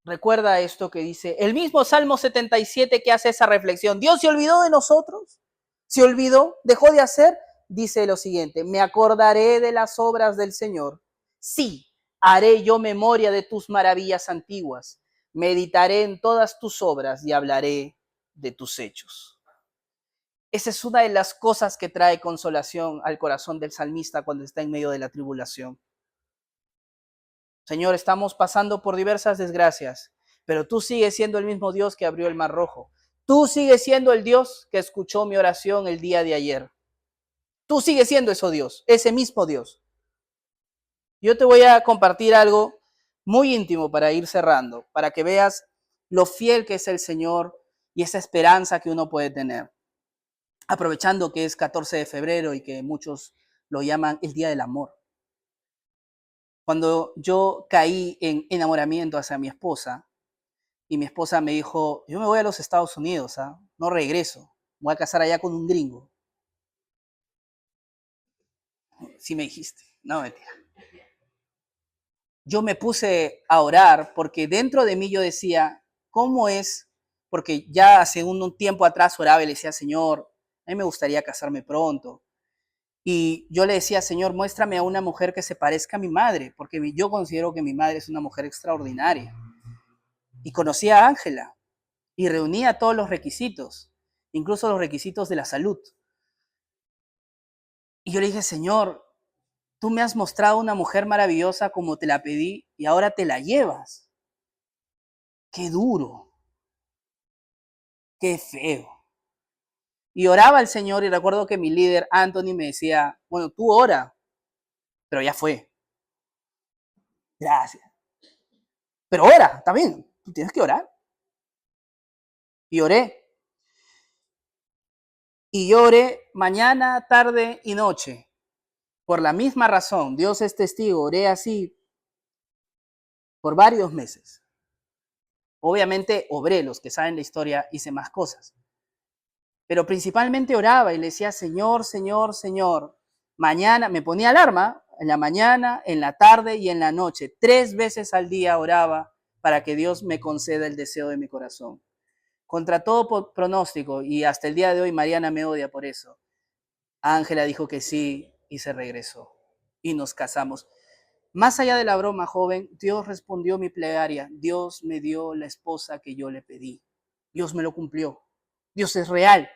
Speaker 1: recuerda esto que dice el mismo Salmo 77 que hace esa reflexión. ¿Dios se olvidó de nosotros? ¿Se olvidó? ¿Dejó de hacer? Dice lo siguiente, me acordaré de las obras del Señor. Sí, haré yo memoria de tus maravillas antiguas. Meditaré en todas tus obras y hablaré de tus hechos. Esa es una de las cosas que trae consolación al corazón del salmista cuando está en medio de la tribulación. Señor, estamos pasando por diversas desgracias, pero tú sigues siendo el mismo Dios que abrió el Mar Rojo. Tú sigues siendo el Dios que escuchó mi oración el día de ayer. Tú sigues siendo ese Dios, ese mismo Dios. Yo te voy a compartir algo muy íntimo para ir cerrando, para que veas lo fiel que es el Señor y esa esperanza que uno puede tener. Aprovechando que es 14 de febrero y que muchos lo llaman el Día del Amor. Cuando yo caí en enamoramiento hacia mi esposa, y mi esposa me dijo, yo me voy a los Estados Unidos, no regreso, me voy a casar allá con un gringo. Sí me dijiste, no, mentira. Yo me puse a orar porque dentro de mí yo decía, ¿cómo es? Porque ya hace un tiempo atrás oraba y le decía, Señor, a mí me gustaría casarme pronto. Y yo le decía, Señor, muéstrame a una mujer que se parezca a mi madre, porque yo considero que mi madre es una mujer extraordinaria. Y conocí a Ángela y reunía todos los requisitos, incluso los requisitos de la salud. Y yo le dije, Señor, tú me has mostrado una mujer maravillosa como te la pedí y ahora te la llevas. Qué duro, qué feo. Y oraba al Señor y recuerdo que mi líder, Anthony, me decía, bueno, tú ora, pero ya fue. Gracias. Pero ora, también, tú tienes que orar. Y oré. Y yo oré mañana, tarde y noche. Por la misma razón, Dios es testigo, oré así por varios meses. Obviamente obré, los que saben la historia, hice más cosas. Pero principalmente oraba y le decía, Señor, Señor, Señor. Mañana, me ponía alarma, en la mañana, en la tarde y en la noche. 3 veces al día oraba para que Dios me conceda el deseo de mi corazón. Contra todo pronóstico, y hasta el día de hoy Mariana me odia por eso, Ángela dijo que sí y se regresó. Y nos casamos. Más allá de la broma, joven, Dios respondió mi plegaria. Dios me dio la esposa que yo le pedí. Dios me lo cumplió. Dios es real.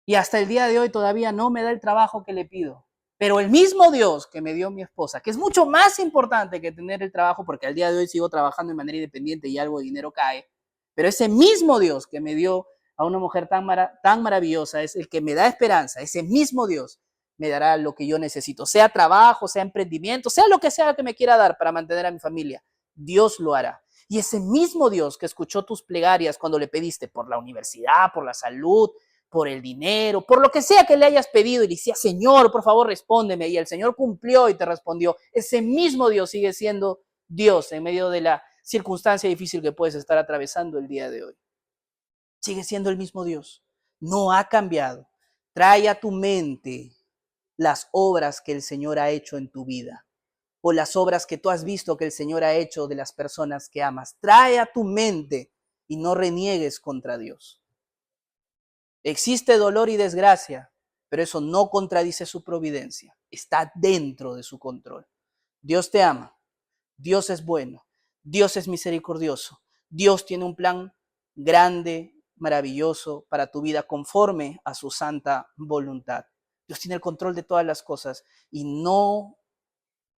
Speaker 1: Y hasta el día de hoy todavía no me da el trabajo que le pido. Pero el mismo Dios que me dio mi esposa, que es mucho más importante que tener el trabajo, porque al día de hoy sigo trabajando de manera independiente y algo de dinero cae, pero ese mismo Dios que me dio a una mujer tan maravillosa es el que me da esperanza. Ese mismo Dios me dará lo que yo necesito, sea trabajo, sea emprendimiento, sea lo que sea que me quiera dar para mantener a mi familia. Dios lo hará. Y ese mismo Dios que escuchó tus plegarias cuando le pediste por la universidad, por la salud, por el dinero, por lo que sea que le hayas pedido y le decía, Señor, por favor, respóndeme. Y el Señor cumplió y te respondió. Ese mismo Dios sigue siendo Dios en medio de la circunstancia difícil que puedes estar atravesando el día de hoy. Sigue siendo el mismo Dios. No ha cambiado. Trae a tu mente las obras que el Señor ha hecho en tu vida o las obras que tú has visto que el Señor ha hecho de las personas que amas. Trae a tu mente y no reniegues contra Dios. Existe dolor y desgracia, pero eso no contradice su providencia. Está dentro de su control. Dios te ama. Dios es bueno. Dios es misericordioso. Dios tiene un plan grande, maravilloso para tu vida conforme a su santa voluntad. Dios tiene el control de todas las cosas y no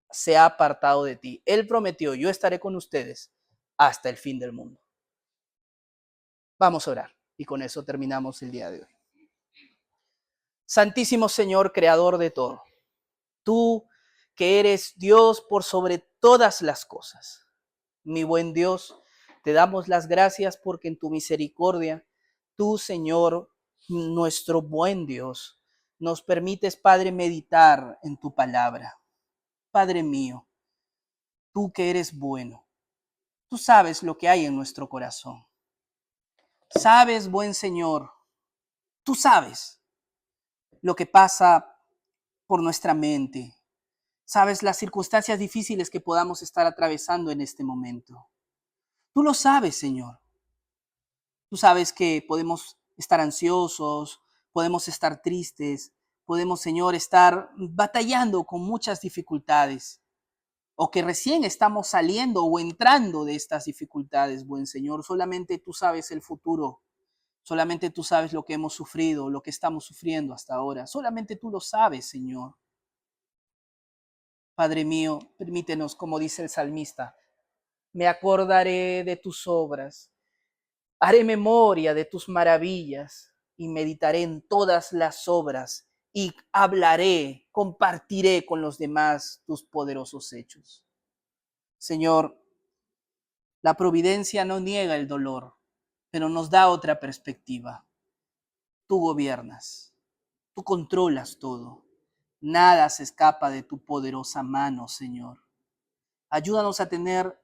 Speaker 1: se ha apartado de ti. Él prometió, yo estaré con ustedes hasta el fin del mundo. Vamos a orar y con eso terminamos el día de hoy. Santísimo Señor, creador de todo, tú que eres Dios por sobre todas las cosas. Mi buen Dios, te damos las gracias porque en tu misericordia, tú, Señor, nuestro buen Dios, nos permites, Padre, meditar en tu palabra. Padre mío, tú que eres bueno, tú sabes lo que hay en nuestro corazón. Sabes, buen Señor, tú sabes lo que pasa por nuestra mente. Sabes las circunstancias difíciles que podamos estar atravesando en este momento. Tú lo sabes, Señor. Tú sabes que podemos estar ansiosos, podemos estar tristes, podemos, Señor, estar batallando con muchas dificultades o que recién estamos saliendo o entrando de estas dificultades, buen Señor. Solamente tú sabes el futuro. Solamente tú sabes lo que hemos sufrido, lo que estamos sufriendo hasta ahora. Solamente tú lo sabes, Señor. Padre mío, permítenos, como dice el salmista, me acordaré de tus obras, haré memoria de tus maravillas y meditaré en todas las obras y hablaré, compartiré con los demás tus poderosos hechos. Señor, la providencia no niega el dolor, pero nos da otra perspectiva. Tú gobiernas, tú controlas todo. Nada se escapa de tu poderosa mano, Señor. Ayúdanos a tener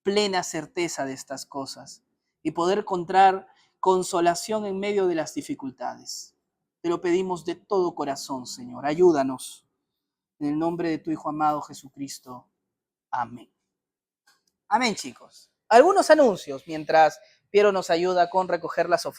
Speaker 1: plena certeza de estas cosas y poder encontrar consolación en medio de las dificultades. Te lo pedimos de todo corazón, Señor. Ayúdanos. En el nombre de tu Hijo amado Jesucristo. Amén. Amén, chicos. Algunos anuncios mientras Piero nos ayuda con recoger las ofrendas.